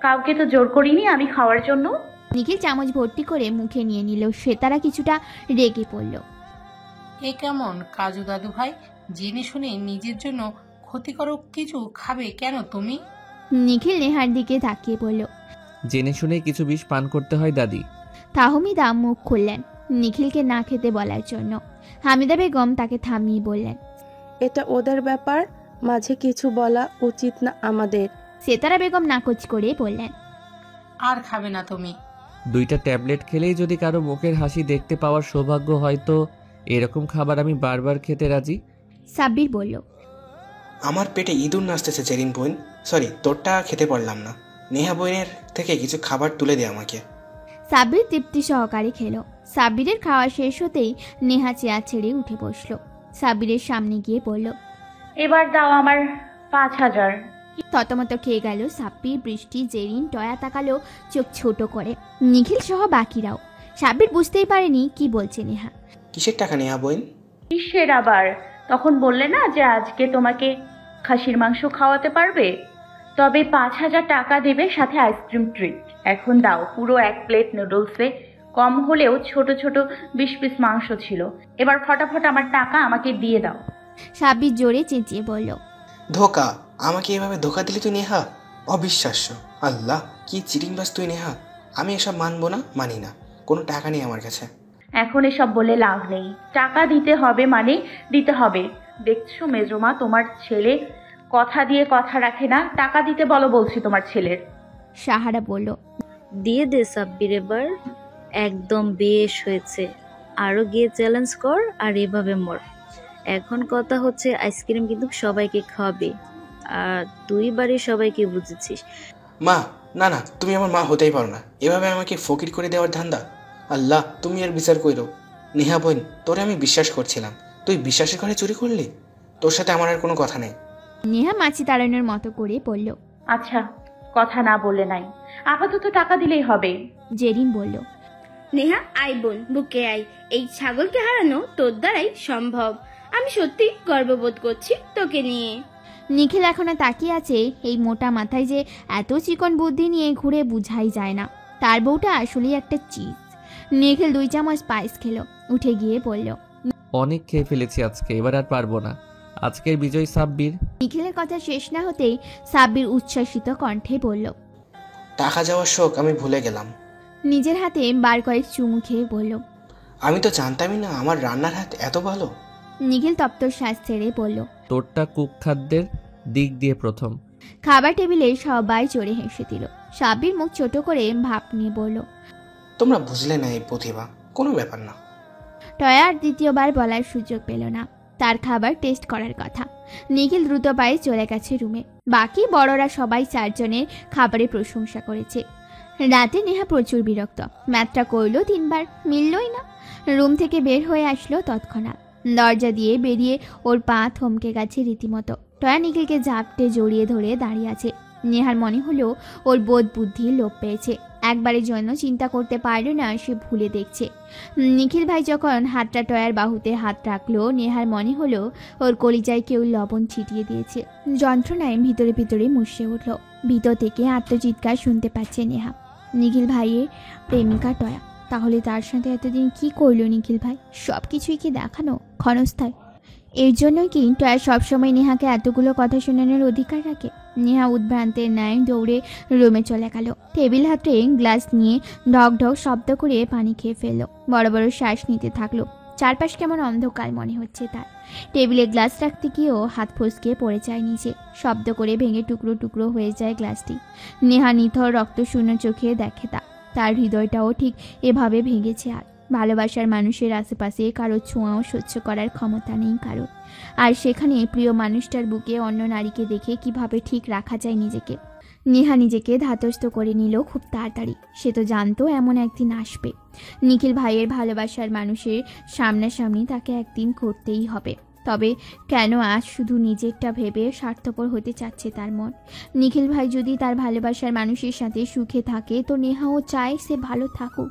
কাউকে তো জোর করিনি আমি খাওয়ার জন্য। নিখিল চামচ ভর্তি করে মুখে নিয়ে নিল। শ্বেতারা কিছুটা রেগে পড়ল। এ কেমন কাজু দাদু ভাই, জেনে শুনে নিজের জন্য ক্ষতিকারক কিছু খাবে কেন তুমি? নিখিল নেহার দিকে তাকিয়ে বলল, জেনে শুনে কিছু বিষ পান করতে হয় দাদি। তাহমিদা মুখ খুললেন নিখিলকে না খেতে বলার জন্য। হামিদা বেগম তাকে থামিয়ে বললেন, এটা ওদের ব্যাপার, মাঝে কিছু বলা উচিত না আমাদের। শ্বেতারা বেগম নাকচ করে বললেন, আর খাবে না তুমি? 2টা ট্যাবলেট খেলেই যদি কারো মুখের হাসি দেখতে পাওয়ার সৌভাগ্য হয় তো এরকম খাবার আমি বারবার খেতে রাজি। সাব্বির বলল, আমার পেটে ইঁদুর নাচতেছে জেরিন বোন। সরি, তোরটা খেতে পারলাম না। নেহা বোনের থেকে কিছু খাবার তুলে দে আমাকে। সাব্বির তৃপ্তি সহকারে খেলো। সাব্বিরের খাওয়া শেষ হতেই নেহা চেয়ার ছেড়ে উঠে বসলো। সাব্বিরের সামনে গিয়ে বলল, এবার দাও আমার 5000। ততমত খেয়ে গেল সাব্বির, বৃষ্টি, জেরিন। টয়া তাকালো চোখ ছোট করে, নিখিল সহ বাকিরাও। সাব্বির বুঝতেই পারেনি কি বলছে নেহা। কিসের টাকা নেহা বোন? কিসের আবার? তখন বললে না যে আজকে তোমাকে খাসির মাংস খাওয়াতে পারবে, তবে 5000 টাকা দেবে, সাথে আইসক্রিম ট্রিট। এখন দাও। পুরো 1 প্লেট নুডলসে কম হলেও ছোট ছোট 20 পিস মাংস ছিল। এবার ফটাফট আমার টাকা আমাকে দিয়ে দাও। সাব্বির জোরে চেঁচিয়ে বলল, ধোকা! আমাকে এভাবে ধোকা দিলি তুই নেহা? অবিশ্বাস্য! আল্লাহ, কি চিটিংবাজ তুই নেহা! আমি এসব মানবো না, মানি না। কোনো টাকা নেই আমার কাছে। এখন এসব বলে লাভ নেই, টাকা দিতে হবে মানে দিতে হবে। দেখছো মেজমা, তোমার ছেলে কথা দিয়ে কথা রাখে না। টাকা দিতে বলো বলছি তোমার ছেলের। সাহারা বলল, দিয়ে দে সাব্বির, এবার একদম বেশ হয়েছে। আরো গিয়ে চ্যালেঞ্জ কর আর এভাবে মর। এখন কথা হচ্ছে আইসক্রিম কিন্তু সবাইকে খাওয়াবে, আর তুই বাড়ির সবাইকে বুঝেছিস। মা, না না, তুমি আমার মা হতেই পারো না। এভাবে আমাকে ফকির করে দেওয়ার ধান্দা! আল্লাহ, তুমি এর বিচার কইরো। নেহা বোন, তোরে আমি বিশ্বাস করছিলাম, তুই বিশ্বাসের ঘরে চুরি করলি? তোর সাথে আমার আর কোনো কথা নেই। নেহা মাছি তাড়ানোর মতো করে বলল, আচ্ছা, কথা না বলে নাই, আপাতত টাকা দিলেই হবে। জেরিন বলল, নেহা আই বোন, বুকে আই। এই ছাগলকে হারানো তোর দ্বারাই সম্ভব। আমি সত্যি গর্ববোধ করছি তোকে নিয়ে। নিখিল এখনো তাকিয়ে আছে। এই মোটা মাথায় যে এত চিকন বুদ্ধি নিয়ে ঘুরে বুঝাই যায় না। তার বউটা আসলেই একটা চিজ। নিখিল 2 চামচ স্পাইস খেলো, উঠে গিয়ে বলল, অনেক খেয়ে ফেলেছি আজকে, এবার আর পারবো না। আজকের বিজয় সাব্বির। নিখিলের কথা শেষ না হতেই সাব্বির উচ্ছ্বাসিত কণ্ঠে বলল, টাকা যাওয়ার শোক আমি ভুলে গেলাম। নিজের হাতে বার কয়েক চুমু খেয়ে বলল, আমি তো জানতামই না আমার রান্নার হাত এত ভালো। নিখিল তপ্ত শ্বাস ছেড়ে বলল, তোরটা কুখাদ্যের দিক দিয়ে প্রথম। খাবার টেবিলে সবাই চড়ে হেসে দিল। সাব্বির মুখ ছোট করে ভাব নিয়ে বলল, তোমরা বুঝলে না এই প্রতিভা, কোনো ব্যাপার না। টয়ার দ্বিতীয়বার বলার সুযোগ পেল না। তার খাবার টেস্ট করার কথা। নিখিল দ্রুত পায়ে চলে গেছে রুমে। বাকি বড়রা সবাই 4 জনের খাবারের প্রশংসা করেছে। রাতে নেহা প্রচুর বিরক্ত। ম্যাথটা করলো 3 বার, মিললই না। রুম থেকে বের হয়ে আসলো তৎক্ষণাৎ। দরজা দিয়ে বেরিয়ে ওর পা থমকে গেছে রীতিমতো। টয়া নিখিলকে জাপটে জড়িয়ে ধরে দাঁড়িয়ে আছে। নেহার মনে হলো ওর বোধ বুদ্ধি লোপ পেয়েছে। একবারের জন্য চিন্তা করতে পারল না সে ভুলে দেখছে। নিখিল ভাই যখন হাতটা টয়ার বাহুতে হাত রাখলো, নেহার মনে হলো ওর কলিজায় কেউ লবণ ছিটিয়ে দিয়েছে। যন্ত্রণায় ভিতরে ভিতরে মুষড়ে উঠল। ভিতর থেকে আত্মচিৎকার শুনতে পাচ্ছে নেহা। নিখিল ভাইয়ের প্রেমিকা টয়া। তাহলে তার সাথে এতদিন কি করলো নিখিল ভাই? সব কিছুই কি দেখানো, ক্ষণস্থায়? এর জন্যই কি টয়া সবসময় নেহাকে এতগুলো কথা শোনানোর অধিকার রাখে? নেহা উদ্ভ্রান্তের ন্যায় দৌড়ে রুমে চলে গেল। টেবিল হাতে গ্লাস নিয়ে ঢক ঢক শব্দ করে পানি খেয়ে ফেললো। বড় বড় শ্বাস নিতে থাকলো। চারপাশ কেমন অন্ধকার মনে হচ্ছে তার। টেবিলে গ্লাস রাখতে গিয়েও হাত ফসকে পড়ে যায় নিচে। শব্দ করে ভেঙে টুকরো টুকরো হয়ে যায় গ্লাসটি। নেহা নিথর রক্তশূন্য চোখে দেখে তার হৃদয়টাও ঠিক এভাবে ভেঙেছে। আর ভালোবাসার মানুষের আশেপাশে কারো ছোঁয়াও সহ্য করার ক্ষমতা নেই কারোর। আর সেখানে প্রিয় মানুষটার বুকে অন্য নারীকে দেখে কিভাবে ঠিক রাখা যায় নিজেকে। নেহা নিজেকে ধাতস্থ করে নিল খুব তাড়াতাড়ি। সে তো জানতো এমন একদিন আসবে। নিখিল ভাইয়ের ভালোবাসার মানুষের সামনাসামনি তাকে একদিন করতেই হবে। তবে কেন আজ শুধু নিজেরটা ভেবে স্বার্থপর হতে চাচ্ছে তার মন? নিখিল ভাই যদি তার ভালোবাসার মানুষের সাথে সুখে থাকে তো নেহাও চায় সে ভালো থাকুক।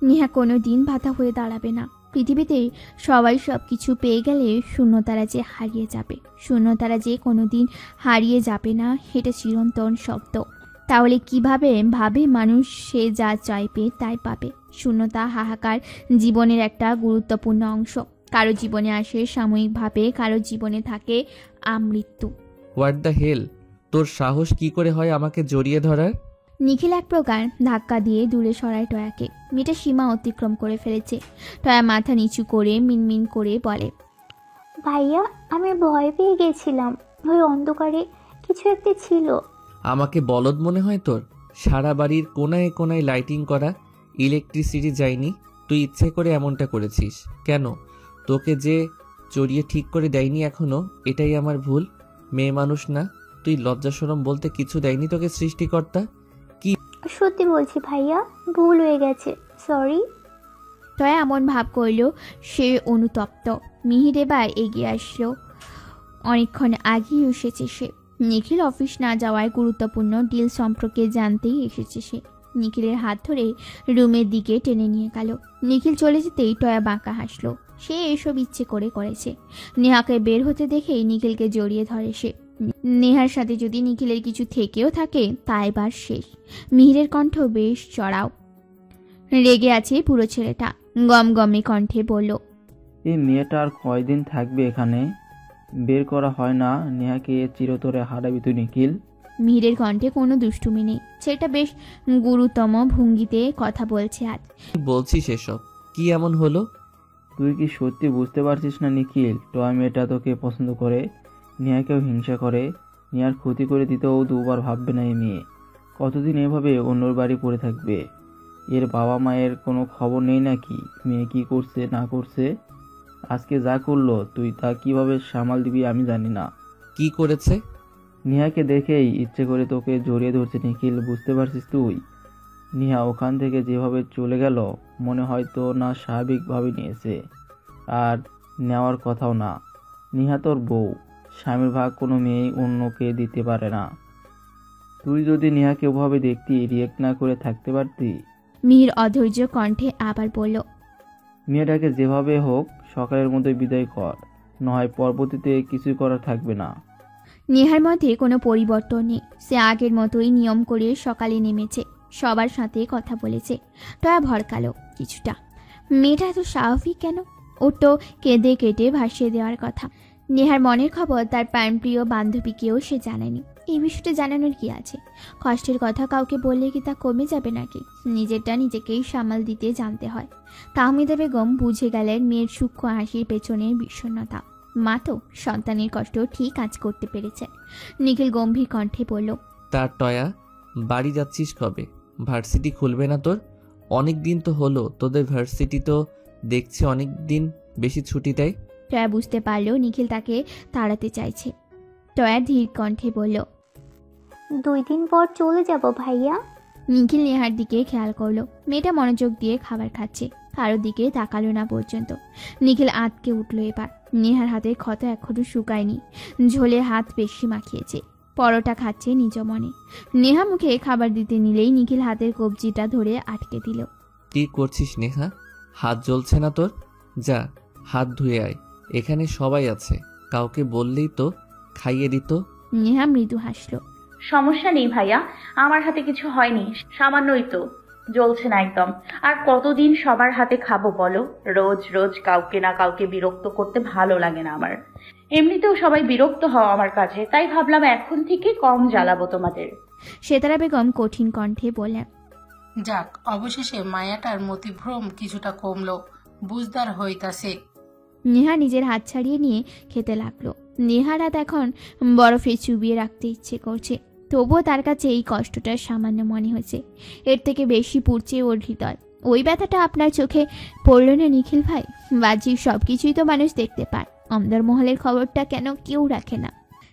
নেহা কোনো দিন বাধা হয়ে দাঁড়াবে না। পৃথিবীতে সবাই সব কিছু পেয়ে গেলে শূন্যতারা যে হারিয়ে যাবে, শূন্যতারা যে কোনো দিন হারিয়ে যাবে না, এটা চিরন্তন শব্দ। তাহলে কিভাবে ভাবে মানুষ সে যা চাইবে তাই পাবে? শূন্যতা, হাহাকার জীবনের একটা গুরুত্বপূর্ণ অংশ। কারো জীবনে আসে সাময়িকভাবে, কারো জীবনে থাকে আমৃত্যু। What the hell? তোর সাহস কি করে হয় আমাকে জড়িয়ে ধরার? নিখিল এক প্রকার ধাক্কা দিয়ে দূরে সরায় টয়াকে। মেয়েটা সীমা অতিক্রম করে ফেলেছে। টয়া মাথা নিচু করে মিনমিন করে বলে, ভাইয়া আমি ভয় পেয়ে গেছিলাম, ওই অন্ধকারে কিছু একটা ছিল। আমাকে বলদ মনে হয় তোর? সারা বাড়ির কোনায় কোনায় লাইটিং করা, ইলেকট্রিসিটি যায়নি, তুই ইচ্ছে করে এমনটা করেছিস কেন? তোকে যে চড়িয়ে ঠিক করে দেয়নি এখনো, এটাই আমার ভুল। মেয়ে মানুষ না তুই? লজ্জা শরম বলতে কিছু দেয়নি তোকে সৃষ্টিকর্তা? সত্যি বলছি ভাইয়া, ভুল হয়ে গেছে, সরি। টয়া এমন ভাব করল সে অনুতপ্ত। মিহির এবার এগিয়ে আসলো। অনেকক্ষণ আগেই এসেছে সে। নিখিল অফিস না যাওয়ায় গুরুত্বপূর্ণ ডিল সম্পর্কে জানতেই এসেছে সে। নিখিলের হাত ধরে রুমের দিকে টেনে নিয়ে গেল। নিখিল চলে যেতেই টয়া বাঁকা হাসলো। সে এসব ইচ্ছে করে করেছে। নেহাকে বের হতে দেখেই নিখিলকে জড়িয়ে ধরে সে। নেহার সাথে যদি নিখিলের কিছু থেকেও থাকে তা এবার শেষ। মিহিরের কণ্ঠ বেশ চড়াও, রেগে আছে পুরো ছেলেটা। গমগমে কণ্ঠে বলল, এই মেয়েটা আর কয়দিন থাকবে এখানে? বের করা হয় না নেহাকে চিরতরে হারাবি তুই নিখিল? মিহিরের কণ্ঠে কোনো দুষ্টুমি নেই। ছেলেটা বেশ গুরুতম ভঙ্গিতে কথা বলছে। আজ বলছিস এসব কি এমন হলো? তুই কি সত্যি বুঝতে পারছিস না নিখিল? টয় মেয়েটা তোকে পছন্দ করে, নেহাকেও হিংসা করে। নেহার ক্ষতি করে দিতেও দুবার ভাববে না এই মেয়ে। কতদিন এভাবে অন্যর বাড়ি পড়ে থাকবে? এর বাবা মায়ের কোনো খবর নেই নাকি মেয়ে কি করছে না করছে? আজকে যা করলো তুই তা কিভাবে সামাল দিবি আমি জানি না। কি করেছে? নেহাকে দেখেই ইচ্ছে করে তোকে জড়িয়ে ধরছে নিখিল, বুঝতে পারছিস তুই? নেহা ওখান থেকে যেভাবে চলে গেল মনে হয়তো না স্বাভাবিকভাবে নিয়েছে, আর নেওয়ার কথাও না। নেহা তোর বউ, স্বামীর ভাগ কোনো মেয়েই অন্যকে দিতে পারে না। তুই যদি নেহাকে ওভাবে দেখতি, রিয়েক্ট না করে থাকতে পারতি। মিহির অধৈর্য কণ্ঠে আবার বলল, মেয়েটাকে যেভাবে হোক সকালের মধ্যে বিদায় কর, নয় পরবর্তীতে কিছুই করার থাকবে না। নেহার মধ্যে কোনো পরিবর্তন নেই। সে আগের মতোই নিয়ম করে সকালে নেমেছে, সবার সাথে কথা বলেছে। টয়া ভরকালো কিছুটা। মেয়েটা এত স্বাভাবিক কেন? ওর তো কেঁদে কেটে ভাসিয়ে দেওয়ার কথা। নেহার মনের খবর তার প্রাণপ্রিয় বান্ধবীকেও সে জানায়নি। এই বিষয়টা জানানোর কি আছে? কষ্টের কথা কাউকে বললে কি তা কমে যাবে নাকি? নিজেরটা নিজেকেই সামাল দিতে জানতে হয়। তাহমিদা বেগম বুঝে গেলেন মেয়ের সূক্ষ্ম হাসির পেছনের বিষণ্ণতা। মা তো সন্তানের কষ্ট ঠিক কাজ করতে পেরেছে। নিখিল গম্ভীর কণ্ঠে বলল, তার টয়া বাড়ি যাচ্ছিস কবে? ভার্সিটি খুলবে না তোর? অনেক দিন তো হলো, তোদের ভার্সিটি তো দেখছি অনেক দিন বেশি ছুটি দেয়। টয়া বুঝতে পারল নিখিল তাকে তাড়াতে চাইছে। টয়া ধীর কণ্ঠে বলল, 2 দিন পর চলে যাব ভাইয়া। নিখিল নেহার দিকে খেয়াল করলো। মেয়েটা মনোযোগ দিয়ে খাবার খাচ্ছে, কারোর দিকে তাকালো না পর্যন্ত। নিখিল আঁতকে উঠল এবার। নেহার হাতের ক্ষত এখনো শুকায়নি, ঝোলে হাত বেশি মাখিয়েছে। পরোটা খাচ্ছে নিজ মনে। নেহা মুখে খাবার দিতে নিলেই নিখিল হাতের কবজিটা ধরে আটকে দিল। কি করছিস নেহা? হাত জ্বলছে না তোর? যা হাত ধুয়ে আয়, এখানে সবাই আছে, কাউকে বললেই তো খাইয়ে দিত। নেহা মৃদু হাসলো। সমস্যা নেই ভাইয়া, আমার হাতে কিছু হয়নি, সামান্যই তো। জ্বলছে না একদম। আর কতদিন সবার হাতে খাবো বলো? রোজ রোজ কাউকে না কাউকে বিরক্ত করতে ভালো লাগে না আমার। এমনিতেও সবাই বিরক্ত হও আমার কাছে, তাই ভাবলাম এখন থেকে কম জ্বালাবো তোমাদের। সেতারা বেগম কঠিন কণ্ঠে বললেন। যাক, অবশেষে মায়াটার মতিভ্রম কিছুটা কমলো, বুঝদার হইতাছে। নেহা নিজের হাত ছাড়িয়ে নিয়ে খেতে লাগলো। নেহার হাত এখন বরফে চুবিয়ে রাখতে ইচ্ছে করছে, তবুও তার কাছে এই কষ্টটা সামান্য মনে হয়েছে। এর থেকে বেশি পুড়ছে ওর হৃদয়। ওই ব্যথাটা আপনার চোখে পড়ল না নিখিল ভাই? বাহ্যিক সব কিছুই তো মানুষ দেখতে পায়, অন্দরমহলের খবরটা কেন কেউ রাখে না?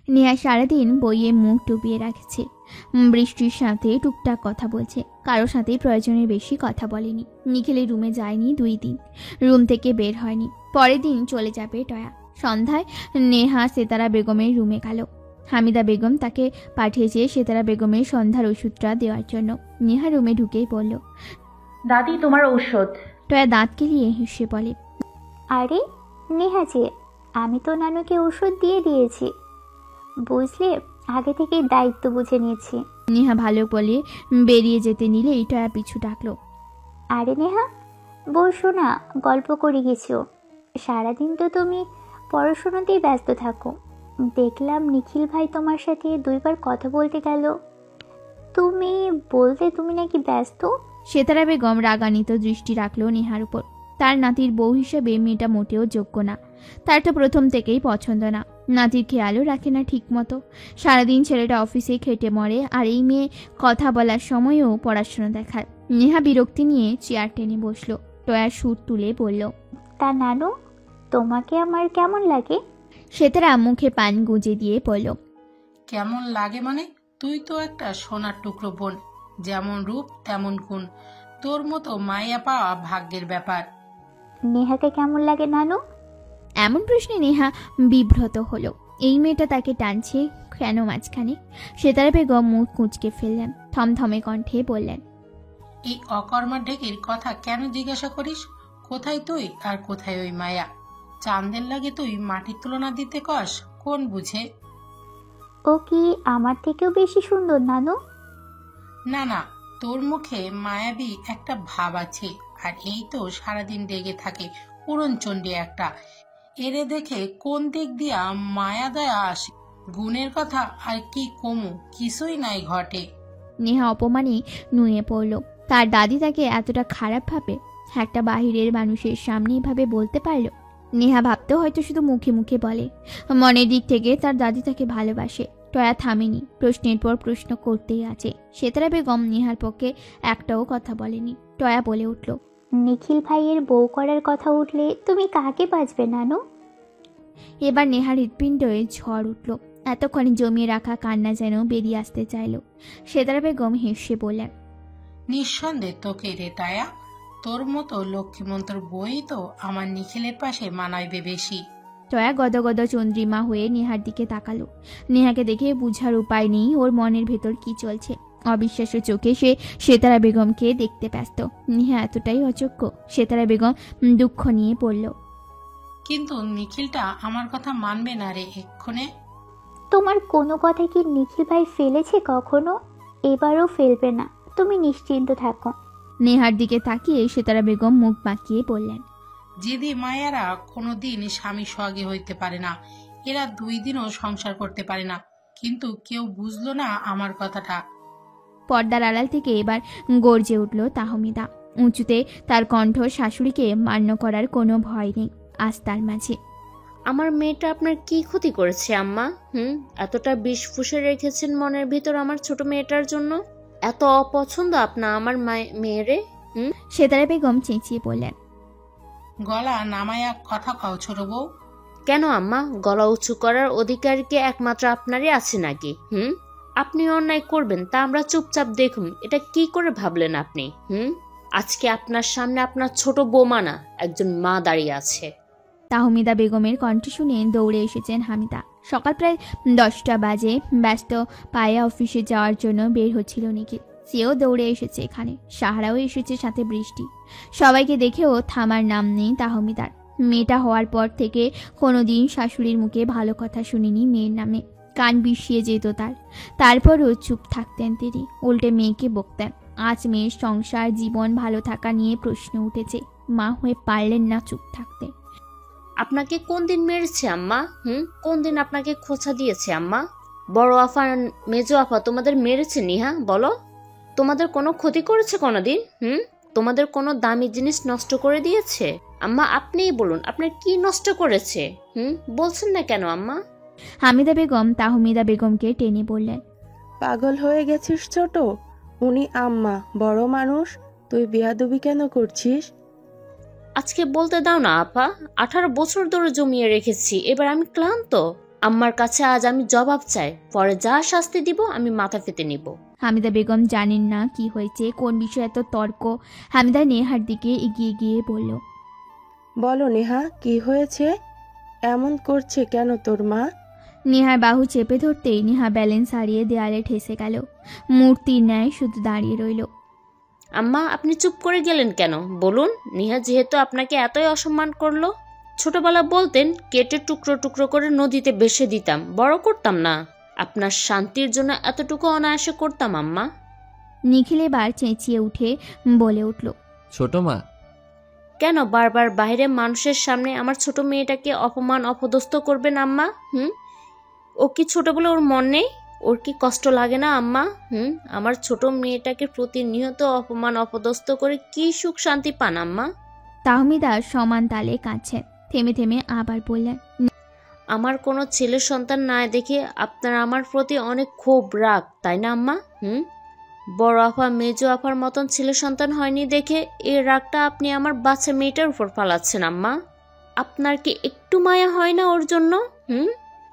নেহা সারাদিন বইয়ে মুখ ডুবিয়ে রাখছে, বৃষ্টির সাথে টুকটাক কথা বলছে, কারোর সাথে প্রয়োজনের বেশি কথা বলেনি। নিখিলের রুমে যায়নি 2 দিন, রুম থেকে বের হয়নি। পরের দিন চলে যাবে টয়া। সন্ধ্যায় নেহা সেতারা বেগমের রুমে গেল। হামিদা বেগম তাকে পাঠিয়েছে সেতারা বেগমের সন্ধ্যার ওষুধটা দেওয়ার জন্য। নেহা রুমে ঢুকেই বলল, দাদি তোমার ঔষধ। টয়া দাঁত কেলিয়ে হেসে বলে, আরে নেহা যে, আমি তো নানুকে ওষুধ দিয়ে দিয়েছি, বুঝলে, আগে থেকেই দায়িত্ব বুঝে নিয়েছি। নেহা ভালো বলে বেরিয়ে যেতে নিলেই টয়া পিছু ডাকলো, আরে নেহা বসো না, গল্প করি কিছু। সারাদিন তো তুমি পড়াশোনাতেই ব্যস্ত থাকো। দেখলাম নিখিল ভাই তোমার সাথে 2 বার কথা বলতে গেল, তুমি বলতে তুমি নাকি ব্যস্ত। সেতারা বেগম রাগান্বিত দৃষ্টি রাখলো নেহার উপর। তার নাতির বউ হিসেবে মেয়েটা মোটেও যোগ্য না, তার তো প্রথম থেকেই পছন্দ না। নাতির খেয়ালও রাখে না ঠিক মতো। সারাদিন ছেলেটা অফিসে খেটে মরে, আর এই মেয়ে কথা বলার সময়ও পড়াশোনা দেখায়। নেহা বিরক্তি নিয়ে চেয়ার টেনে বসলো। টয়ার সুর তুলে বলল, তা নানু, তোমাকে আমার কেমন লাগে? সেতারা মুখে পান গুঁজে দিয়ে বলল, কেমন লাগে মানে? তুই তো একটা সোনার টুকরো বোন, যেমন রূপ তেমন গুণ। তোর মতো মায়া পাওয়া ভাগ্যের ব্যাপার। নেহাকে কেমন লাগে নানু? এমন প্রশ্নে নেহা বিব্রত হলো। এই মেয়েটা তাকে টানছে কেন মাঝখানে? সেতারা বেগম মুখ কুঁচকে ফেললেন, থমথমে কণ্ঠে বললেন, এই অকর্মার ঢেকির কথা কেন জিজ্ঞাসা করিস? কোথায় তুই আর কোথায় ওই মায়া? চাঁদের লাগে তুই মাটির তুলনা দিতে কস? কোন বুঝে? ও কি আমার থেকেও বেশি সুন্দর নানু? না না, তোর মুখে মায়াবী একটা ভাব আছে, আর এই তো সারাদিন রেগে থাকে, উড়নচণ্ডী একটা। এরে দেখে কোন দিক দিয়া মায়া দয়া আসে? গুণের কথা আর কি কমু, কিছুই নাই ঘটে। নেহা অপমানে নুয়ে পড়ল। তার দাদি তাকে এতটা খারাপ ভাবে একটা বাহিরের মানুষের সামনে এভাবে বলতে পারল? নেহা ভাবতে হয়তো শুধু মুখে মুখে বলে, মনের দিক থেকে তার দাদি তাকে ভালোবাসে। টয়া থামেনি, প্রশ্নের পর প্রশ্ন করতেই আছে। সেতারা বেগম নেহার পক্ষে একটাও কথা বলেনি। টয়া বলে উঠল, নিখিল ভাইয়ের বউ করার কথা উঠলে তুমি কাকে বাঁচবে নানু? এবার নেহার হৃৎপিণ্ডে ঝড় উঠল। এতক্ষণে জমিয়ে রাখা কান্না যেন বেরিয়ে আসতে চাইল। সেতারা বেগম হেসে বললেন, নিঃসন্দেহে তোকে রে টায়া, তোর মতো লক্ষ্মীমন্তর বই তো আমার নিখিলের পাশে মানাইবে বেশি। টয়া গদগদ চন্দ্রিমা হয়ে নেহার দিকে তাকালো। নেহাকে দেখে বুঝার উপায় নেই ওর মনের ভেতর কি চলছে। অবিশ্বাস্য চোখে সে সেতারা বেগমকে দেখতে ব্যস্ত। নেহা এতটাই অযোগ্য? সেতারা বেগম দুঃখ নিয়ে পড়ল, কিন্তু নিখিলটা আমার কথা মানবে না রে এক্ষণে। তোমার কোনো কথা কি নিখিল ভাই ফেলেছে কখনো? এবারও ফেলবে না, তুমি নিশ্চিন্ত থাকো। নেহার দিকে তাকিয়ে সেতারা বেগম মুখ বাঁকিয়ে বললেন, জিদি মায়েরা কোনোদিন স্বামী সোহাগে হইতে পারে না, এরা 2 দিনও সংসার করতে পারে না, কিন্তু কেউ বুঝলো না আমার কথাটা। পর্দার আড়াল থেকে এবার গর্জে উঠল তাহমিদা। উঁচুতে তার কণ্ঠ, শাশুড়িকে মান্য করার কোনো ভয় নেই আজ তার মাঝে। আমার মেয়েটা আপনার কি ক্ষতি করেছে আম্মা? এতটা বিষ ফুসে রেখেছেন মনের ভিতর আমার ছোট মেয়েটার জন্য? এত অপছন্দ আপনার আমার মেয়েরে? সেতারা বেগম চেঁচিয়ে বললেন, গলা নামায়া কথা কও ছোট বউ। কেন আম্মা? গলা উঁচু করার অধিকার কি একমাত্র আপনারই আছে নাকি? আপনি অন্যায় করবেন তা আমরা চুপচাপ দেখুন, এটা কি করে ভাবলেন আপনি? আজকে আপনার সামনে আপনার ছোট বৌমা না, একজন মা দাঁড়িয়ে আছে। তাহমিদা বেগমের কণ্ঠ শুনে দৌড়ে এসেছেন হামিদা। সকাল প্রায় 10টা বাজে। ব্যস্ত পায়ে অফিসে যাওয়ার জন্য বের হচ্ছিল নিখিল। সেও দৌড়ে এসেছে এখানে। সাহারাও এসেছে, সাথে বৃষ্টি। সবাইকে দেখেও থামার নাম নেই তাহমিদার। মেয়েটা হওয়ার পর থেকে কোনোদিন শাশুড়ির মুখে ভালো কথা শুনিনি মেয়ের নামে। কান বিষিয়ে যেত তার। তারপরও চুপ থাকতেন তিনি, উল্টে মেয়েকে বকতেন। আজ মেয়ের সংসার জীবন ভালো থাকা নিয়ে প্রশ্ন উঠেছে। মা হয়ে পারলেন না চুপ থাকতে। আপনাকে কোন দিন মেরেছে আম্মা? কোন দিন আপনাকে খোঁচা দিয়েছে আম্মা? বড় আফা মেজো আফা তোমাদের মেরেছে নিহা? বলো, তোমাদের কোনো ক্ষতি করেছে কোনোদিন? তোমাদের কোনো দামি জিনিস নষ্ট করে দিয়েছে? আম্মা আপনিই বলুন, আপনার কি নষ্ট করেছে? বলছেন না কেন আম্মা? হামিদা বেগম তাহমিদা বেগমকে টেনে বললেন, পাগল হয়ে গেছিস ছোট? উনি আম্মা, বড় মানুষ, তুই বেয়াদবি কেন করছিস? আজকে বলতে দাও না আপা, 18 বছর ধরে জমিয়ে রেখেছি, এবার আমি ক্লান্ত। আম্মার কাছে আজ আমি জবাব চাই, পরে যা শাস্তি দিব আমি মাথা পেতে নিব। হামিদা বেগম জানেন না কি হয়েছে, কোন বিষয়ে এত তর্ক। হামিদা নেহার দিকে এগিয়ে গিয়ে বলল, বলো নেহা, কি হয়েছে? এমন করছে কেন তোর মা? নেহার বাহু চেপে ধরতেই নেহা ব্যালেন্স হারিয়ে দেয়ালে ঠেসে গেল। মূর্তির ন্যায় শুধু দাঁড়িয়ে রইল। আম্মা আপনি চুপ করে গেলেন কেন? বলুন, নিহা যেহেতু আপনাকে এতই অসম্মান করলো, ছোটবেলা বলতেন কেটে টুকরো টুকরো করে নদীতে ভেসে দিতাম, বড় করতাম না। আপনার শান্তির জন্য এতটুকু অনায়াসে করতাম আম্মা। নিখিল এবার চেঁচিয়ে উঠে বলে উঠল, ছোট মা। কেন বারবার বাইরে মানুষের সামনে আমার ছোট মেয়েটাকে অপমান অপদস্থ করবেন আম্মা? ও কি ছোট বলে ওর মন নেই? ওর কি কষ্ট লাগে না আম্মা? আমার ছোট মেয়েটাকে প্রতিনিয়ত অপমান অপদস্থ করে কি সুখ শান্তি পান আম্মা? তাহমিদা সমান তালে কাঁদছে। থেমে থেমে আবার বললেন, আমার কোনো ছেলে সন্তান না দেখে আপনার আমার প্রতি অনেক ক্ষোভ রাগ, তাই না আম্মা? বড় আফা মেজো আফার মতন ছেলে সন্তান হয়নি দেখে এই রাগটা আপনি আমার বাচ্চা মেয়েটার উপর ফালাচ্ছেন আম্মা। আপনার কি একটু মায়া হয় না ওর জন্য?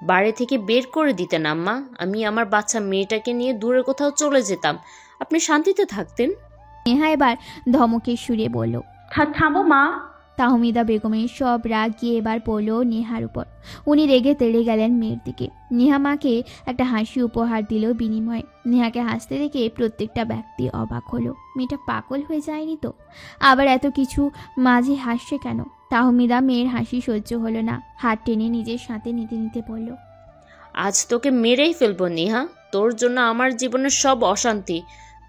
বাড়ি থেকে বের করে দিতেন আম্মা, আমি আমার বাচ্চা মেয়েটাকে নিয়ে দূরে কোথাও চলে যেতাম, আপনি শান্তিতে থাকতেন। নেহা এবার ধমকের সুরে বলল, থামো মা। তাহমিদা বেগমের সব রাগ গিয়ে এবার পড়ল নেহার উপর। উনি রেগে তেড়ে গেলেন মেয়ের দিকে। নেহা মাকে একটা হাসি উপহার দিল বিনিময়ে। নেহাকে হাসতে দেখে প্রত্যেকটা ব্যক্তি অবাক হলো। মেয়েটা পাগল হয়ে যায়নি তো? আবার এত কিছু মাঝে হাসছে কেন? তাহমিদা মেয়ের হাসি সহ্য হলো না, হাত টেনে নিজের সাথে নিতে নিতে বলল, আজ তোকে মেরেই ফেলবো নিহা, তোর জন্য আমার জীবনের সব অশান্তি।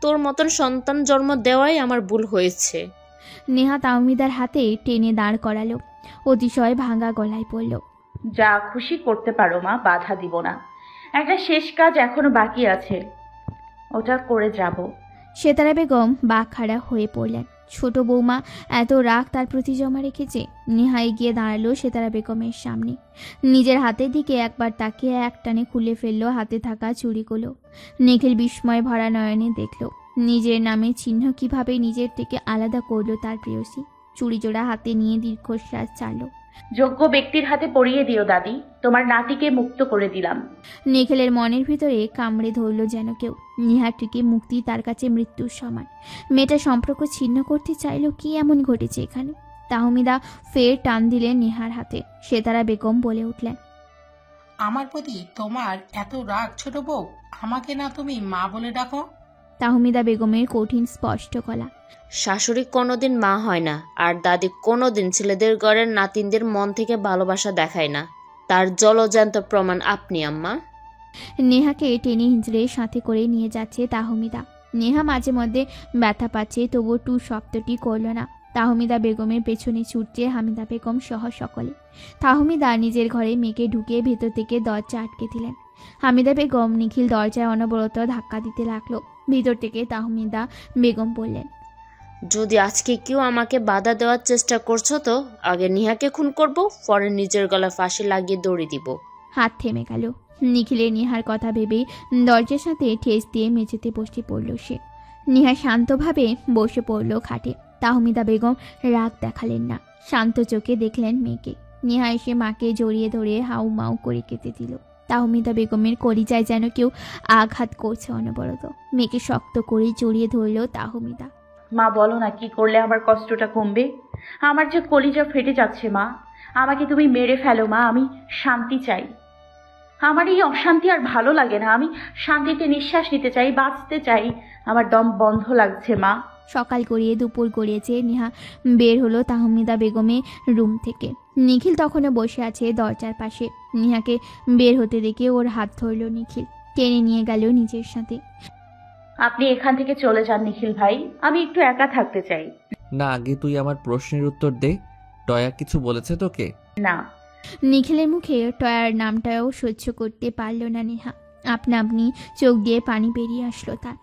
তোর মতন সন্তান জন্ম দেওয়াই আমার ভুল হয়েছে। নেহা তাহমিদার হাতে টেনে দাঁড় করালো। অতিশয় ভাঙা গলায় পড়ল, যা খুশি করতে পারো মা, বাধা দিব না। একটা শেষ কাজ এখনো বাকি আছে, ওটা করে যাব। সেতারা বেগম বাকখারা হয়ে পড়লেন। ছোট বৌমা এত রাগ তার প্রতি জমা রেখেছে। নেহা এগিয়ে দাঁড়ালো সেতারা বেগমের সামনে। নিজের হাতের দিকে একবার তাকিয়ে একটানে খুলে ফেললো হাতে থাকা চুড়িগুলো। নিখিল বিস্ময় ভরা নয়নে দেখল নিজের নামে চিহ্ন কিভাবে নিজের থেকে আলাদা করলো তার প্রেয়সী। চুড়ি জোড়া হাতে নিয়ে দীর্ঘশ্বাস ছাড়ল। যোগ্য ব্যক্তির হাতে পরিয়ে দিও দাদি, তোমার নাতিকে মুক্ত করে দিলাম। নিখিলের মনের ভিতরে কামড়ে ধরল যেন কেউ। নিহারটিকে মুক্তি তার কাছে মৃত্যুর সমান। মেয়েটা সম্পর্ক ছিন্ন করতে চাইল, কি এমন ঘটেছে এখানে? তাহমিদা ফের টান দিলেন নিহার হাতে। সেতারা বেগম বলে উঠলেন, আমার প্রতি তোমার এত রাগ ছোট বউ? আমাকে না তুমি মা বলে ডাকো? তাহমিদা বেগমের কঠিন স্পষ্ট গলা। শাশুড়ি কোনোদিন মা হয় না, আর দাদি কোনোদিন ছেলেদের ঘরের নাতিনদের মন থেকে ভালোবাসা দেখায় না। তার জলজ্যান্ত প্রমাণ আপনি আম্মা। নেহাকে টেনে হিঁচড়ে সাথে করে নিয়ে যাচ্ছে তাহমিদা। নেহা মাঝে মধ্যে ব্যথা পাচ্ছে, তবুও টু শব্দটি করল না। তাহমিদা বেগমের পেছনে ছুটছে হামিদা বেগম সহ সকলে। তাহমিদা নিজের ঘরে মেয়েকে ঢুকিয়ে ভেতর থেকে দরজা আটকে দিলেন। হামিদা বেগম নিখিল দরজায় অনবরত ধাক্কা দিতে লাগলো। ভিতর থেকে তাহমিদা বেগম বললেন, যদি আজকে কেউ আমাকে বাধা দেওয়ার চেষ্টা করছো তো আগে নিহাকে খুন করব, পরে নিজের গলায় ফাঁসি লাগিয়ে দড়ি দিব। হাত থেমে গেল। নিখিলের নিহার কথা ভেবেই দরজার সাথে ঠেস দিয়ে মেঝেতে বসে পড়ল সে। নিহা শান্তভাবে বসে পড়ল খাটে। তাহমিদা বেগম রাগ দেখালেন না, শান্ত চোখে দেখলেন মেয়েকে। নিহা এসে মাকে জড়িয়ে ধরে হাউ মাউ করে কেঁদে দিল। তাহমিদা বেগমের কলিজায় যেন কেউ আঘাত করছে অনবরত। মেয়েকে শক্ত করে জড়িয়ে ধরল তাহমিদা। মা বলো না, কি করলে আমার কষ্টটা কমবে? আমার যে কলিজা ফেটে যাচ্ছে মা, আমাকে তুমি মেরে ফেলো মা, আমি শান্তি চাই। আমার এই অশান্তি আর ভালো লাগে না, আমি শান্তিতে নিঃশ্বাস নিতে চাই, বাঁচতে চাই। আমার দম বন্ধ লাগছে মা। সকাল গড়িয়ে দুপুর গড়িয়েছে। নেহা বের হলো তাহমিদা বেগমের রুম থেকে। নিখিল তখনও বসে আছে দরজার পাশে। নেহাকে বের হতে দেখে ওর হাত ধরল নিখিল, টেনে নিয়ে গেল নিজের সাথে। আপনি এখান থেকে চলে যান নিখিল ভাই, আমি একটু একা থাকতে চাই। না, আগে তুই আমার প্রশ্নের উত্তর দে। টয়া কিছু বলেছে তোকে? না। নিখিলের মুখে টয়ার নামটাও সহ্য করতে পারল না নেহা। আপনা আপনি চোখ দিয়ে পানি বেরিয়ে আসলো তার।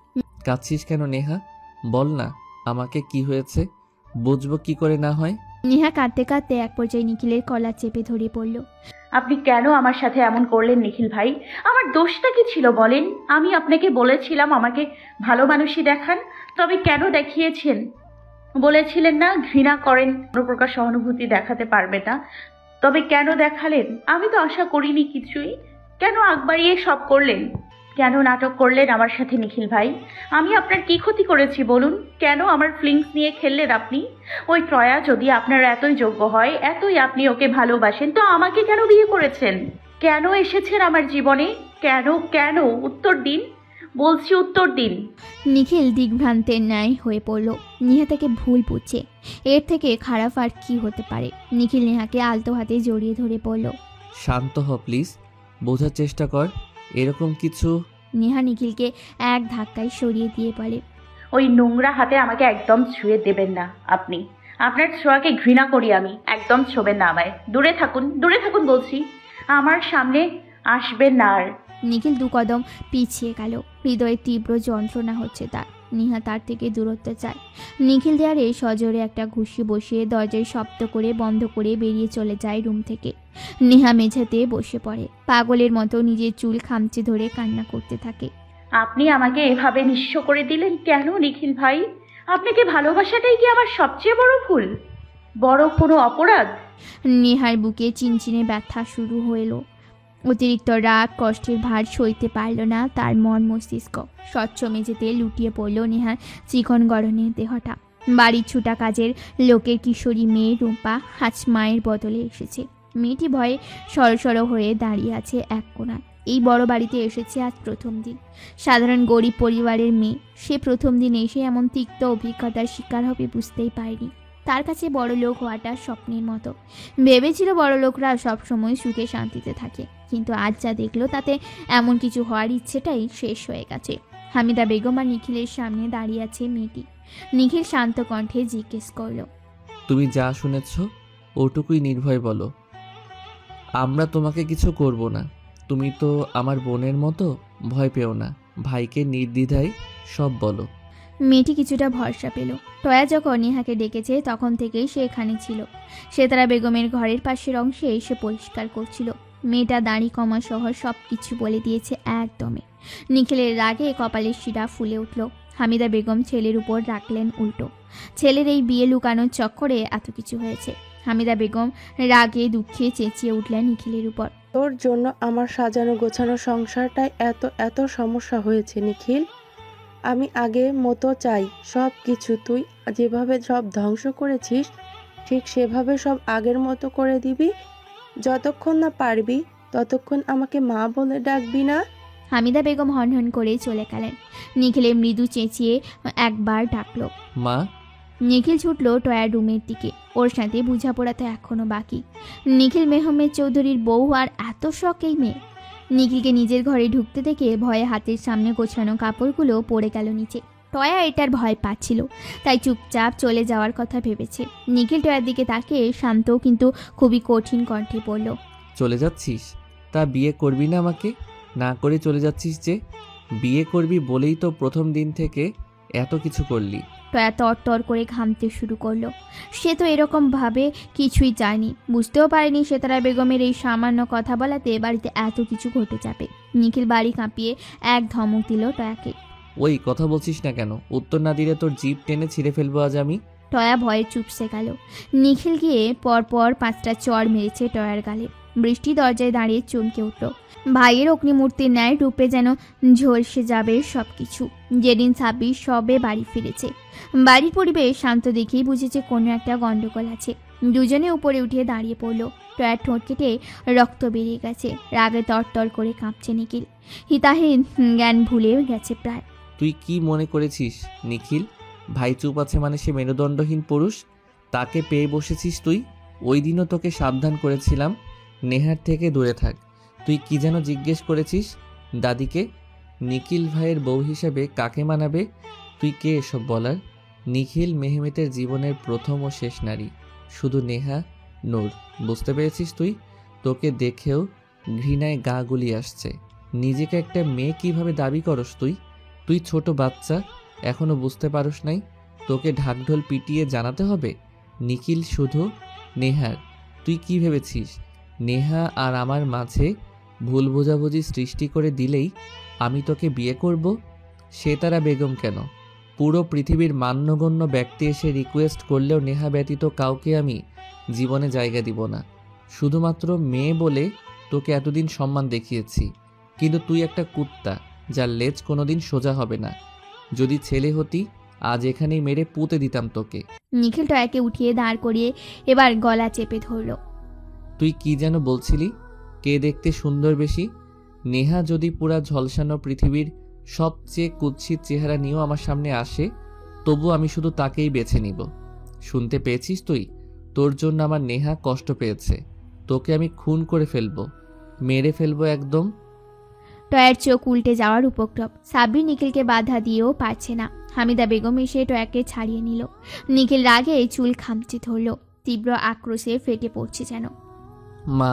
কাঁদছিস কেন নেহা? বল না আমাকে কি হয়েছে, বুঝবো কি করে না হয়। নেহা কাঁদতে কাঁদতে এক পর্যায়ে নিখিলের কলা চেপে ধরে পড়ল। আপনি কেন আমার সাথে এমন করলেন নিখিল ভাই? আমার দোষটা কি ছিল বলেন? আমি আপনাকে বলেছিলাম আমাকে ভালো মানুষই দেখান, তবে কেন দেখিয়েছেন? বলেছিলেন না ঘৃণা করেন, কোনো প্রকার সহানুভূতি দেখাতে পারবে না, তবে কেন দেখালেন? আমি তো আশা করিনি কিছুই। কেন আগ বাড়িয়ে সব করলেন? কেন নাটক করলেন আমার সাথে নিখিল ভাই? আমি আপনার কি ক্ষতি করেছি বলুন? কেন আমার ফিলিংস নিয়ে খেললেন আপনি? ওই ট্রয়া যদি আপনার এতই যোগ্য হয়, এতই আপনি ওকে ভালোবাসেন, তো আমাকে কেন বিয়ে করেছেন? কেন এসেছেন আমার জীবনে? কেন কেন? উত্তর দিন, বলছি উত্তর দিন। নিখিল দিগ্ভ্রান্তের ন্যায় হয়ে পড়ল। নেহা তাকে ভুল বুঝছে, এর থেকে খারাপ আর কি হতে পারে। নিখিল নেহাকে আলতো হাতে জড়িয়ে ধরে পড়ল। শান্ত হ প্লিজ, বোঝার চেষ্টা কর। এরকম কিছু। নেহা নিখিলকে এক ধাক্কায় সরিয়ে দিয়ে বলে, ওই নোংরা হাতে আমাকে একদম ছুঁয়ে দেবেন না আপনি। আপনার ছোঁয়াকে ঘৃণা করি আমি, একদম ছোবেন না আমায়। দূরে থাকুন, দূরে থাকুন বলছি, আমার সামনে আসবেন না আর। নিখিল দু কদম পিছিয়ে গেল। হৃদয়ে তীব্র যন্ত্রণা হচ্ছে তার। নেহা তার থেকে দূরত্ব চায়। নিখিল দেয়ারে সজোরে একটা ঘুষি বসিয়ে দরজায় শব্দ করে বন্ধ করে বেরিয়ে চলে যায় রুম থেকে। নেহা মেঝেতে বসে পড়ে, পাগলের মতো নিজের চুল খামচে ধরে কান্না করতে থাকে। আপনি আমাকে এভাবে নিঃস্ব করে দিলেন কেন নিখিল ভাই? আপনাকে ভালোবাসাটাই কি আমার সবচেয়ে বড় ভুল, বড় কোনো অপরাধ? নেহার বুকে চিনচিনে ব্যথা শুরু হলো। অতিরিক্ত রাগ কষ্টের ভার সইতে পারল না তার মন মস্তিষ্ক। স্বচ্ছ মেঝেতে লুটিয়ে পড়ল নেহার চিকন গড়নের দেহটা। বাড়ির ছুটা কাজের লোকের কিশোরী মেয়ে রূপা আজ মায়ের বদলে এসেছে। মেয়েটি ভয়ে সরসর হয়ে দাঁড়িয়ে আছে এক কোণায়। এই বড় বাড়িতে এসেছে আজ প্রথম দিন। সাধারণ গরিব পরিবারের মেয়ে, সে প্রথম দিন এসে এমন তিক্ত অভিজ্ঞতার শিকার হবে বুঝতেই পারেনি। তার কাছে বড় লোক হওয়াটা স্বপ্নের মতো। ভেবেছিল বড় লোকরা সবসময় সুখে শান্তিতে থাকে, কিন্তু আজ যা দেখলো তাতে এমন কিছু হওয়ার ইচ্ছেটাই শেষ হয়ে গেছে। হামিদা বেগম আর নিখিলের সামনে দাঁড়িয়ে আছে মেয়েটি। নিখিল শান্ত কণ্ঠে জিজ্ঞেস করলো, তুমি যা শুনেছ ওটুকুই নির্ভয় বলো, আমরা তোমাকে কিছু করব না। তুমি তো আমার বোনের মতো, ভয় পেও না। ভাইকে নির্দ্বিধায় সব বলো। মেয়েটি কিছুটা ভরসা পেল। টয়া যখন নেহাকে ডেকেছে তখন থেকেই সে এখানে ছিল। সেতারা বেগমের ঘরের পাশের অংশে এসে পরিষ্কার করছিল। মেয়েটা দাড়ি কমা সহ সব কিছু বলে দিয়েছে একদমে। নিখিলের রাগে কপালের শিরা ফুলে উঠল। হামিদা বেগম ছেলের উপর রাখলেন উল্টো। ছেলের এই বিয়ে লুকানোর চক্করে এত কিছু হয়েছে। হামিদা বেগম রাগে দুঃখে চেঁচিয়ে উঠলেন নিখিলের উপর, তোর জন্য আমার সাজানো গোছানো সংসারটায় এত এত সমস্যা হয়েছে নিখিল। আমি আগে মতো চাই সব কিছু, তুই যেভাবে সব ধ্বংস করেছিস ঠিক সেভাবে সব আগের মতো করে দিবি। যতক্ষণ না পারবি ততক্ষণ আমাকে মা বলে ডাকবি না। হামিদা বেগম হনহন করে চলে গেলেন। নিখিলের মৃদু চেঁচিয়ে একবার ডাকলো, মা। নিখিল ছুটল টয়ার রুমের দিকে। ওর সাথে বোঝাপড়া তো এখনো বাকি। নিখিল মেহমেদ চৌধুরীর বউ আর এত শখ এই মেয়ে। নিখিলকে নিজের ঘরে ঢুকতে দেখে ভয়ে হাতের সামনে গোছানো কাপড়গুলো পড়ে গেল নিচে। টয়া এটার ভয় পাচ্ছিল, তাই চুপচাপ চলে যাওয়ার কথা ভেবেছে। নিখিল টয়ার দিকে তাকিয়ে শান্ত কিন্তু খুবই কঠিন কণ্ঠে বলল, চলে যাচ্ছিস? তা বিয়ে করবি না আমাকে? না করে চলে যাচ্ছিস যে? বিয়ে করবি বলেই তো প্রথম দিন থেকে এত কিছু করলি। টয়া তর করে ঘামতে শুরু করলো। সে তো এরকম ভাবে কিছুই চায়নি, বুঝতেও পারেনি সেতারা বেগমের এই সামান্য কথা বলাতে বাড়িতে এত কিছু ঘটে যাবে। নিখিল বাড়ি কাঁপিয়ে এক ধমক দিল টয়াকে, ওই কথা বলছিস না কেন? উত্তর না দিলে তোর জিভ টেনে ছিঁড়ে ফেলবো আজ আমি। টয়া ভয়ে চুপসে গেল। নিখিল গিয়ে পরপর 5টা চড় মেরেছে টয়ার গালে। বৃষ্টি দরজায় দাঁড়িয়ে চমকে উঠল। ভাইয়ের অগ্নিমূর্তির ন্যায় রূপে যেন ঝলসে যাবে সবকিছু। যেদিন 26 সবে বাড়ি ফিরেছে। বাড়ির পরিবেশ শান্ত দেখেই বুঝেছে কোনো একটা গন্ডগোল আছে। দুজনে উপরে উঠে দাঁড়িয়ে পড়ল। টয়ার ঠোঁট কেটে রক্ত বেরিয়ে গেছে। রাগে তরতর করে কাঁপছে নিখিল। হিতাহীন জ্ঞান ভুলে গেছে প্রায়। তুই কি মনে করেছিস নিখিল? ভাই চুপ আছে মানে সে মেরুদণ্ডহীন পুরুষ? তাকে পেয়ে বসেছিস তুই? ওই দিনও তোকে সাবধান করেছিলাম নেহার থেকে দূরে থাক। তুই কি যেন জিজ্ঞেস করেছিস দাদিকে? নিখিল ভাইয়ের বউ হিসেবে কাকে মানাবে? তুই কে এসব বলার? নিখিল মেহমেতের জীবনের প্রথম ও শেষ নারী, শুধু নেহা, নূর। বুঝতে পেরেছিস তুই? তোকে দেখেও ঘৃণায় গা গুলিয়ে আসছে। নিজেকে একটা মেয়ে কিভাবে দাবি করস তুই? তুই ছোট বাচ্চা, এখনো বুঝতে পারস নাই? তোকে ঢাকঢোল পিটিয়ে জানাতে হবে নিখিল শুধু নেহার। তুই কি ভেবেছিস নেহা আর আমার মাঝে ভুল বোঝাবুঝি সৃষ্টি করে দিলেই আমি তোকে বিয়ে করব? সেতারা বেগম কেন, পুরো পৃথিবীর মান্যগণ্য ব্যক্তি এসে রিকোয়েস্ট করলেও নেহা ব্যতীত কাউকে আমি জীবনে জায়গা দিব না। শুধুমাত্র মেয়ে বলে তোকে এতদিন সম্মান দেখিয়েছি, কিন্তু তুই একটা কুত্তা যার লেজ কোনোদিন সোজা হবে না। যদি ছেলে হতি আজ এখানেই মেরে পুঁতে দিতাম তোকে। নিখিল টয়াকে উঠিয়ে দাঁড় করিয়ে এবার গলা চেপে ধরল। তুই কি যেন বলছিলি? কে দেখতে সুন্দর বেশি? নেহা যদি পুরা ঝলসানো পৃথিবীর সবচেয়ে কুৎসিত চেহারা নিয়েও আমার সামনে আসে, তবু আমি শুধু তাকেই বেছে নিব। শুনতে পেয়েছিস তুই? তোর জন্য আমার নেহা কষ্ট পেয়েছে। তোকে আমি খুন করে ফেলবো, মেরে ফেলবো একদম। টয়ার চোখ উল্টে যাওয়ার উপক্রম। সাব্বির নিখিলকে বাধা দিয়েও পারছে না। হামিদা বেগম এসে টয়াকে ছাড়িয়ে নিল। নিখিল রাগে চুল খামচে ধরল, তীব্র আক্রোশে ফেটে পড়ছে যেন। মা,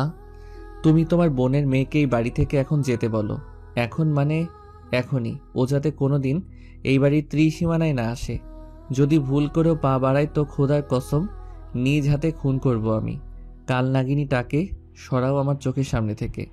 তুমি তোমার বোনের মেয়েকেই বাড়ি থেকে এখন যেতে বলো। এখন মানে এখনই। ও যাতে কোনোদিন এই বাড়ির ত্রিসীমানায় না আসে। যদি ভুল করেও পা বাড়ায় তো খোদার কসম নিজ হাতে খুন করব আমি। কাল নাগিনীটাকে সরাও আমার চোখের সামনে থেকে।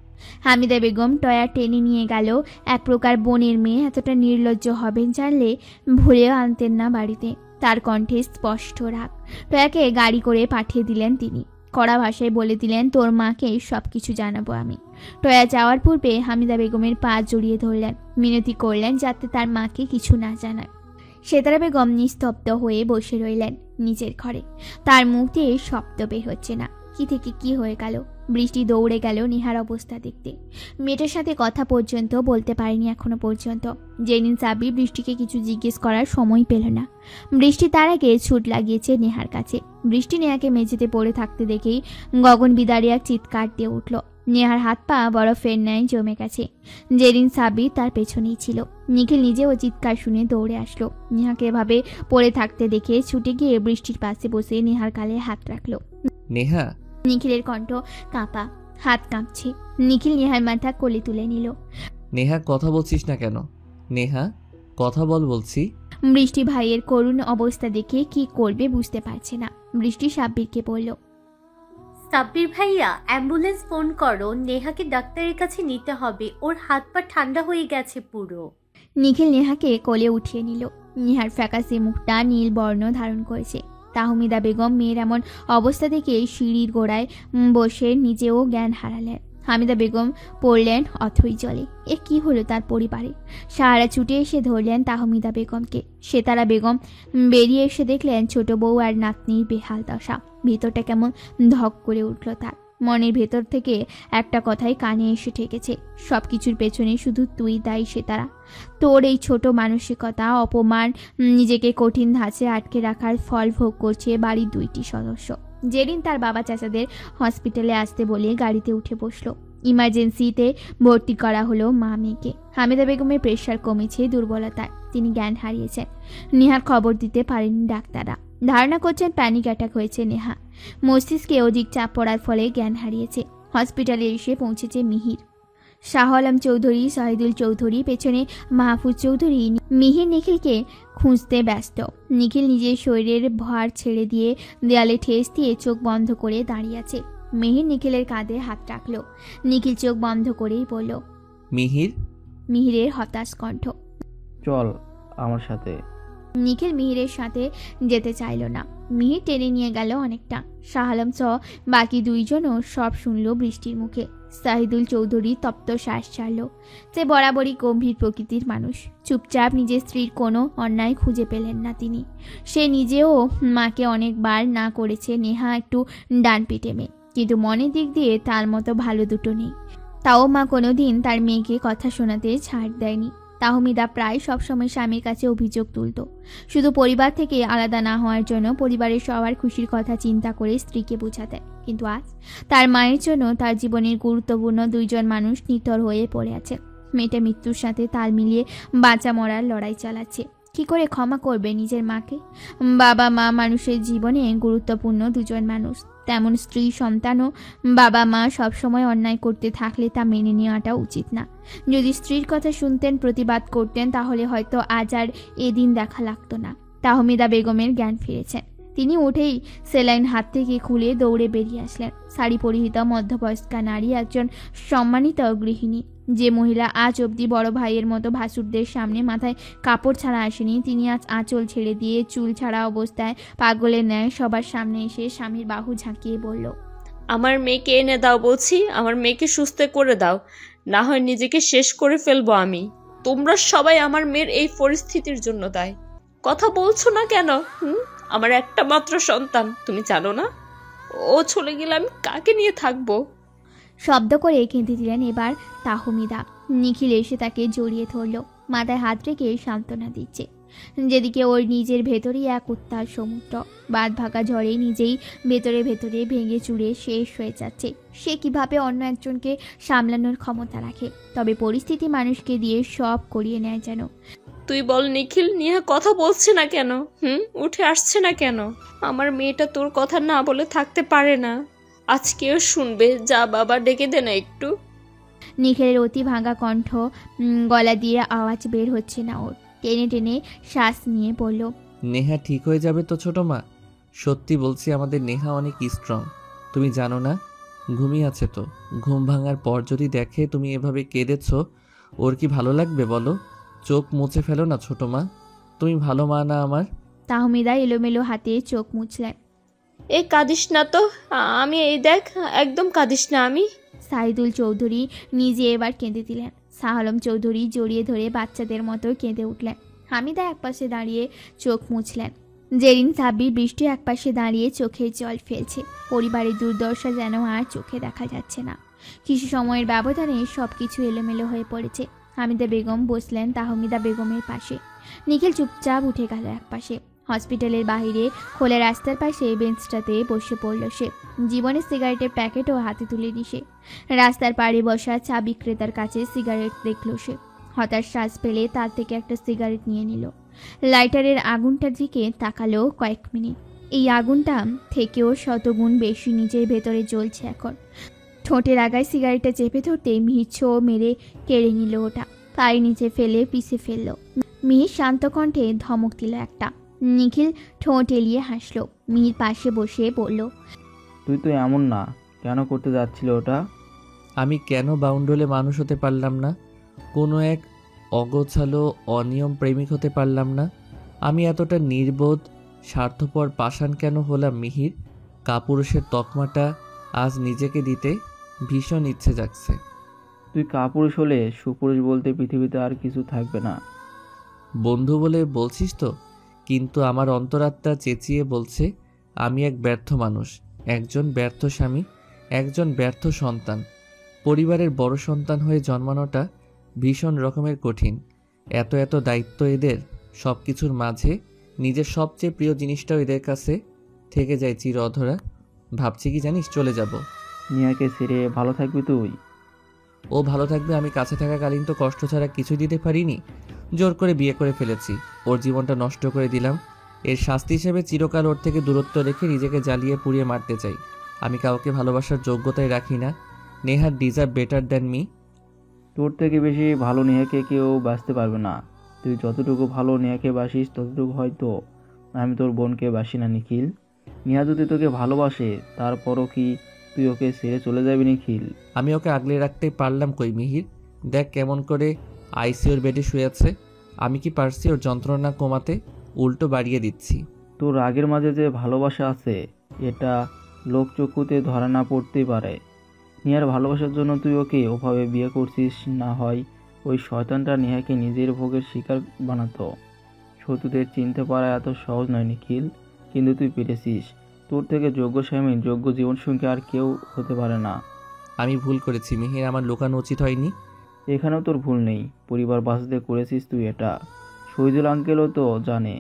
হামিদা বেগম টয়া টেনে নিয়ে গেল। এক প্রকার বোনের মেয়ে এতটা নির্লজ্জ হবেন জানলে ভুলেও আনতেন না বাড়িতে। তার কণ্ঠে স্পষ্ট রাগ। টয়াকে গাড়ি করে পাঠিয়ে দিলেন তিনি। কড়া ভাষায় বলে দিলেন, তোর মাকে সবকিছু জানাবো আমি। টয়া যাওয়ার পূর্বে হামিদা বেগমের পা জড়িয়ে ধরলেন, মিনতি করলেন যাতে তার মাকে কিছু না জানায়। সেতারা বেগম নিস্তব্ধ হয়ে বসে রইলেন নিজের ঘরে। তার মুখ দিয়ে শব্দ বের হচ্ছে না। কি থেকে কি হয়ে গেল? বৃষ্টি দৌড়ে গেল নেহার অবস্থা দেখতে। মেয়েটার সাথে কথা পর্যন্ত বলতে পারেনি এখনো পর্যন্ত। যেদিন সাব্বির বৃষ্টিকে কিছু জিজ্ঞেস করার সময় পেল না, বৃষ্টি তার আগে ছুট লাগিয়েছে নেহার কাছে। বৃষ্টি নেহাকে মেঝেতে পড়ে থাকতে দেখেই গগন বিদারিয়া চিৎকার দিয়ে উঠল। নেহার হাত পা বরফের ন্যায় জমে গেছে। যেদিন সাব্বির তার পেছনেই ছিল। নিখিল নিজেও চিৎকার শুনে দৌড়ে আসলো। নেহাকে এভাবে পড়ে থাকতে দেখে ছুটে গিয়ে বৃষ্টির পাশে বসে নেহার গালে হাত রাখলো। নেহা। নিখিলের কণ্ঠ কাঁপা, হাত কাঁপছে। নিখিল নেহার মাথা কোলে তুলে নিল। নেহা, কথা বলছিস না কেন? নেহা, কথা বলছি। বৃষ্টি ভাইয়ের করুণ অবস্থা দেখে কি করবে বুঝতে পারছে না। বৃষ্টি সাব্বিরকে বলল, সাব্বির ভাইয়া, অ্যাম্বুলেন্স ফোন করো, নেহাকে ডাক্তারের কাছে নিতে হবে, ওর হাত পা ঠান্ডা হয়ে গেছে পুরো। নিখিল নেহাকে কোলে উঠিয়ে নিল। নেহার ফ্যাকাশে মুখটা নীল বর্ণ ধারণ করেছে। তাহমিদা বেগম মেয়ের এমন অবস্থা দেখে সিঁড়ির গোড়ায় বসে নিজেও জ্ঞান হারালেন। হামিদা বেগম পড়লেন অথই জলে। এ কি হলো তার পরিবারে? সাহারা ছুটে এসে ধরলেন তাহমিদা বেগমকে। সেতারা বেগম বেরিয়ে এসে দেখলেন ছোট বউ আর নাতনির বেহাল দশা। ভিতরটা কেমন ধক করে উঠল তার। মনের ভেতর থেকে একটা কথাই কানে এসে ঠেকেছে, সবকিছুর পেছনে শুধু তুই দায়ী সেতারা। তোর এই ছোট মানসিকতা, অপমান, নিজেকে কঠিন ধাঁচে আটকে রাখার ফল ভোগ করছে বাড়ির দুইটি সদস্য। যেদিন তার বাবা চাচাদের হসপিটালে আসতে বলে গাড়িতে উঠে বসলো। ইমার্জেন্সিতে ভর্তি করা হলো মা মেয়েকে। হামিদা বেগমের প্রেশার কমেছে দুর্বলতায়, তিনি জ্ঞান হারিয়েছেন। নেহার খবর দিতে পারেনি ডাক্তাররা। ধারণা করছেন প্যানিক অ্যাটাক হয়েছে নেহা। মস্তিষ্কে অধিক চাপ পড়ার ফলে জ্ঞান হারিয়েছে। হসপিটালে এসে পৌঁছেছে মিহির, শাহ আলম চৌধুরী, শহীদুল চৌধুরী, পেছনে মাহফুজ চৌধুরী। মিহির নিখিলকে খুঁজতে ব্যস্ত। নিখিল নিজের শরীরের ভার ছেড়ে দিয়ে দেয়ালে ঠেস দিয়ে চোখ বন্ধ করে দাঁড়িয়ে আছে। মিহির নিখিলের কাঁধে হাত রাখলো। নিখিল চোখ বন্ধ করেই বলল, মিহির। মিহিরের হতাশ কণ্ঠ। চল আমার সাথে। নিখিল মিহিরের সাথে যেতে চাইল না। মিহির টেনে নিয়ে গেল অনেকটা। শাহ আলম সহ বাকি দুইজনও সব শুনল বৃষ্টির মুখে। শহীদুল চৌধুরী তপ্ত শ্বাস ছাড়ল। সে বরাবরই গম্ভীর প্রকৃতির মানুষ। চুপচাপ নিজের স্ত্রীর কোনো অন্যায় খুঁজে পেলেন না তিনি। সে নিজেও মাকে অনেকবার না করেছে নেহা একটু ডান পিটে মেয়ে, কিন্তু মনের দিক দিয়ে তার মতো ভালো দুটো নেই। তাও মা কোনোদিন তার মেয়েকে কথা শোনাতে ছাড় দেয়নি। তাহমিদা প্রায় সবসময় স্বামীর কাছে অভিযোগ তুলত, শুধু পরিবার থেকে আলাদা না হওয়ার জন্য, পরিবারের সবার খুশির কথা চিন্তা করে স্ত্রীকে বোঝাতেন। কিন্তু আজ তার মায়ের জন্য তার জীবনের গুরুত্বপূর্ণ দুইজন মানুষ নিথর হয়ে পড়ে আছে। মেয়েটা মৃত্যুর সাথে তাল মিলিয়ে বাঁচা মরার লড়াই চালাচ্ছে। কি করে ক্ষমা করবে নিজের মাকে? বাবা মা মানুষের জীবনে গুরুত্বপূর্ণ দুজন মানুষ, তেমন স্ত্রী সন্তানও। বাবা মা সবসময় অন্যায় করতে থাকলে তা মেনে নেওয়াটা উচিত না। যদি স্ত্রীর কথা শুনতেন, প্রতিবাদ করতেন, তাহলে হয়তো আজ আর এদিন দেখা লাগতো না। তাহমিদা বেগমের জ্ঞান ফিরেছেন। তিনি উঠেই সেলাইন হাত থেকে খুলে দৌড়ে বেরিয়ে আসলেন। শাড়ি পরিহিত মধ্যবয়স্কা নারী, একজন সম্মানিত গৃহিণী। যে মহিলা আজ অবধি বড় ভাইয়ের মতো ভাসুরদের সামনে মাথায় কাপড় ছাড়া আসেনি, তিনি আজ আঁচল ছেড়ে দিয়ে চুল ছাড়া অবস্থায় পাগলের ন্যায় সবার সামনে এসে স্বামীর বাহু ঝাঁকিয়ে বলল, আমার মেয়েকে এনে দাও বলছি, আমার মেয়েকে সুস্থ করে দাও, না হয় নিজেকে শেষ করে ফেলবো আমি। তোমরা সবাই আমার মেয়ের এই পরিস্থিতির জন্য দায়ী। কথা বলছো না কেন? আমার একটা মাত্র সন্তান, তুমি জানো না ও চলে গেলে আমি কাকে নিয়ে থাকবো? শব্দ করে কেঁদে দিলেন এবার তাহমিদা। নিখিল এসে তাকে জড়িয়ে ধরল, মাথায় হাত রেখে সান্ত্বনা দিচ্ছে। যেদিকে ওর নিজের ভেতরেই এক উত্তাল সমুদ্র, বাদ ভাগা ঝড়ে নিজেই ভেতরে ভেতরে ভেঙে চুরে শেষ হয়ে যাচ্ছে। সে কিভাবে অন্য একজনকে সামলানোর ক্ষমতা রাখে? তবে পরিস্থিতি মানুষকে দিয়ে সব করিয়ে নেয় যেন। তুই বল নিখিল, নিহা কথা বলছে না কেন? উঠে আসছে না কেন? আমার মেয়েটা তোর কথা না বলে থাকতে পারে না। আজকেও শুনবে, যা বাবা ডেকে দে না একটু। নিখিলের অতি ভাঙা কণ্ঠ, গলা দিয়ে আওয়াজ বের হচ্ছে না ওর। টেনে টেনে শ্বাস নিয়ে বলল, নেহা ঠিক হয়ে যাবে তো ছোট মা? সত্যি বলছি, আমাদের নেহা অনেক স্ট্রং। তুমি জানো না? ঘুমিয়ে আছে তো। ঘুম ভাঙার পর যদি দেখে তুমি এভাবে কেঁদেছ, ওর কি ভালো লাগবে বলো? চোখ মুছে ফেলো না ছোট মা। তুমি ভালো মা না আমার? তাহমিদা এলোমেলো হাতে চোখ মুছলেন। এ কাঁদিস না তো, আমি এই দেখ, একদম কাঁদিস না আমি। সাইদুল চৌধুরী নিজে এবার কেঁদে দিলেন। শাহ আলম চৌধুরী জড়িয়ে ধরে বাচ্চাদের মতো কেঁদে উঠলেন। হামিদা একপাশে দাঁড়িয়ে চোখ মুছলেন। জেরিন সাব্বির বৃষ্টি একপাশে দাঁড়িয়ে চোখের জল ফেলছে। পরিবারের দুর্দশা যেন আর চোখে দেখা যাচ্ছে না। কিছু সময়ের ব্যবধানে সবকিছু এলোমেলো হয়ে পড়েছে। হামিদা বেগম বসলেন তাহমিদা বেগমের পাশে। নিখিল চুপচাপ উঠে গেল একপাশে। হসপিটালের বাইরে খোলা রাস্তার পাশে বেঞ্চটাতে বসে পড়ল সে। জীবনে সিগারেটের প্যাকেটও হাতে তুলেনি সে। রাস্তার পাড়ে বসা চা বিক্রেতার কাছে সিগারেট দেখল সে। হতাশ শ্বাস পেলে তার থেকে একটা সিগারেট নিয়ে নিল। লাইটারের আগুনটার দিকে তাকালো কয়েক মিনিট। এই আগুনটা থেকেও শতগুণ বেশি নিজের ভেতরে জ্বলছে এখন। ঠোঁটের আগায় সিগারেটটা চেপে ধরতে মিহির ছো মেরে কেড়ে নিল ওটা। পায়ের নিচে ফেলে পিছে ফেলল। মিহির শান্ত কণ্ঠে ধমক দিল একটা। নিখিল ঠোঁট এলিয়ে হাসল। মিহির পাশে বসে বলল, তুই তো এমন না, কেন করতে যাচ্ছিল ওটা? আমি কেন বাউন্ডলে মানুষ হতে পারলাম না? কোনো এক অগোছালো অনিয়ম প্রেমিক হতে পারলাম না? আমি এতটা নির্বোধ স্বার্থপর পাষাণ কেন হলাম মিহির? কাপুরুষের তকমাটা আজ নিজেকে দিতে ভীষণ ইচ্ছে জাগছে। তুই কাপুরুষ হলে সুপুরুষ বলতে পৃথিবীতে আর কিছু থাকবে না। বন্ধু বলে বলছিস তো, কিন্তু আমার অন্তরাত্মা চেঁচিয়ে বলছে আমি এক ব্যর্থ মানুষ, একজন ব্যর্থ স্বামী, একজন ব্যর্থ সন্তান। পরিবারের বড় সন্তান হয়ে জন্মানোটা ভীষণ রকমের কঠিন। এত এত দায়িত্ব এদের, সব কিছুর মাঝে নিজের সবচেয়ে প্রিয় জিনিসটাও এদের কাছে থেকে যায় চির অধরা। ভাবছি কি জানিস, চলে যাব। নিয়াকে ছেড়ে ভালো থাকবি তুই? ও ভালো থাকবে, আমি কাছে থাকাকালীন তো কষ্ট ছাড়া কিছুই দিতে পারিনি। জোর করে বিয়ে করে ফেলেছি, ওর জীবনটা নষ্ট করে দিলাম। এর শাস্তি হিসেবে চিরকাল ওর থেকে দূরত্ব রেখে নিজেকে জ্বালিয়ে পুড়িয়ে মারতে চাই। আমি কাউকে ভালোবাসার যোগ্যতাই রাখি না। Neha deserve better than me. তোর থেকে বেশি ভালো নেহাকে কেউ বাঁচতে পারবে না। তুই যতটুকু ভালো নেহাকে বাসিস, ততটুকু হয়তো আমি তোর বোনকে বাসি না নিখিল। নেহা যদি তোকে ভালোবাসে, তারপরও কি তুই ওকে ছেড়ে চলে যাবি নিখিল? আমি ওকে আগলে রাখতে পারলাম কই মিহির? দেখ কেমন করে আইসিইউর বেডে শুয়ে আছে। আমি কি পারছি ওর যন্ত্রণা কমাতে? উল্টো বাড়িয়ে দিচ্ছি। তোর রাগের মাঝে যে ভালোবাসা আছে, এটা লোকচক্ষুতে ধরা না পড়তেই পারে। নেহার ভালোবাসার জন্য তুই ওকে ওভাবে বিয়ে করছিস। না হয় ওই শয়তানটা নেহাকে নিজের ভোগের শিকার বানাতো। শত্রুদের চিনতে পারা এত সহজ নয় নিখিল, কিন্তু তুই পেরেছিস। তোর থেকে যোগ্য স্বামী, যোগ্য জীবনসঙ্গী আর কেউ হতে পারে না। আমি ভুল করেছি মিহির, আমার লুকানো উচিত হয়নি। এখানেও তোর ভুল নেই, পরিবার বাঁচাতে করেছিস তুই এটা। শহীদুল আঙ্কেলও তো জানে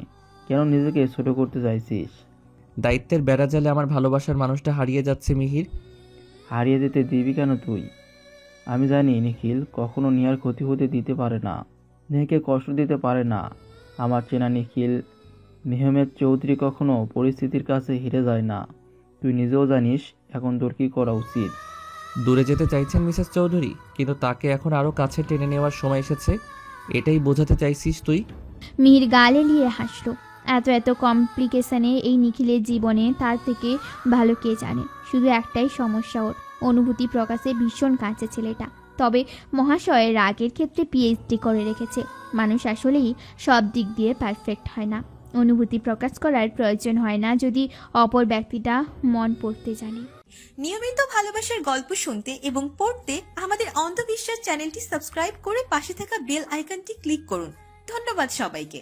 কেন নিজেকে ছোট করতে চাইছিস। দায়িত্বের বেড়াজালে আমার ভালোবাসার মানুষটা হারিয়ে যাচ্ছে মিহির। হারিয়ে যেতে দিবি কেন তুই? আমি জানি নিখিল কখনো নেহার ক্ষতি হতে দিতে পারে না, নেহাকে কষ্ট দিতে পারে না। আমার চেনা নিখিল মেহমেদ চৌধুরী কখনো পরিস্থিতির কাছে হেরে যায় না। তুই নিজেও জানিস এখন তোর কী করা উচিত। দূরে যেতে চাইছেন মিসেস চৌধুরী, কিন্তু তাকে এখন আরও কাছে টেনে নেওয়ার সময় এসেছে, এটাই বোঝাতে চাইছিস তুই? মিহির গালে নিয়ে হাসল। এত কমপ্লিকেশনে এই নিখিলের জীবনে তার থেকে ভালো কে জানে। শুধু একটাই সমস্যা, ওর অনুভূতি প্রকাশে ভীষণ কাঁচা ছেলেটা। তবে মহাশয়ের রাগের ক্ষেত্রে পিএইচডি করে রেখেছে। মানুষ আসলেই সব দিক দিয়ে পারফেক্ট হয় না। অনুভূতি প্রকাশ করার প্রয়োজন হয় না যদি অপর ব্যক্তিটা মন পড়তে জানে। নিয়মিত ভালোবাসার গল্প শুনতে এবং পড়তে আমাদের অন্ধবিশ্বাস চ্যানেলটি সাবস্ক্রাইব করে পাশে থাকা বেল আইকনটি ক্লিক করুন। ধন্যবাদ সবাইকে।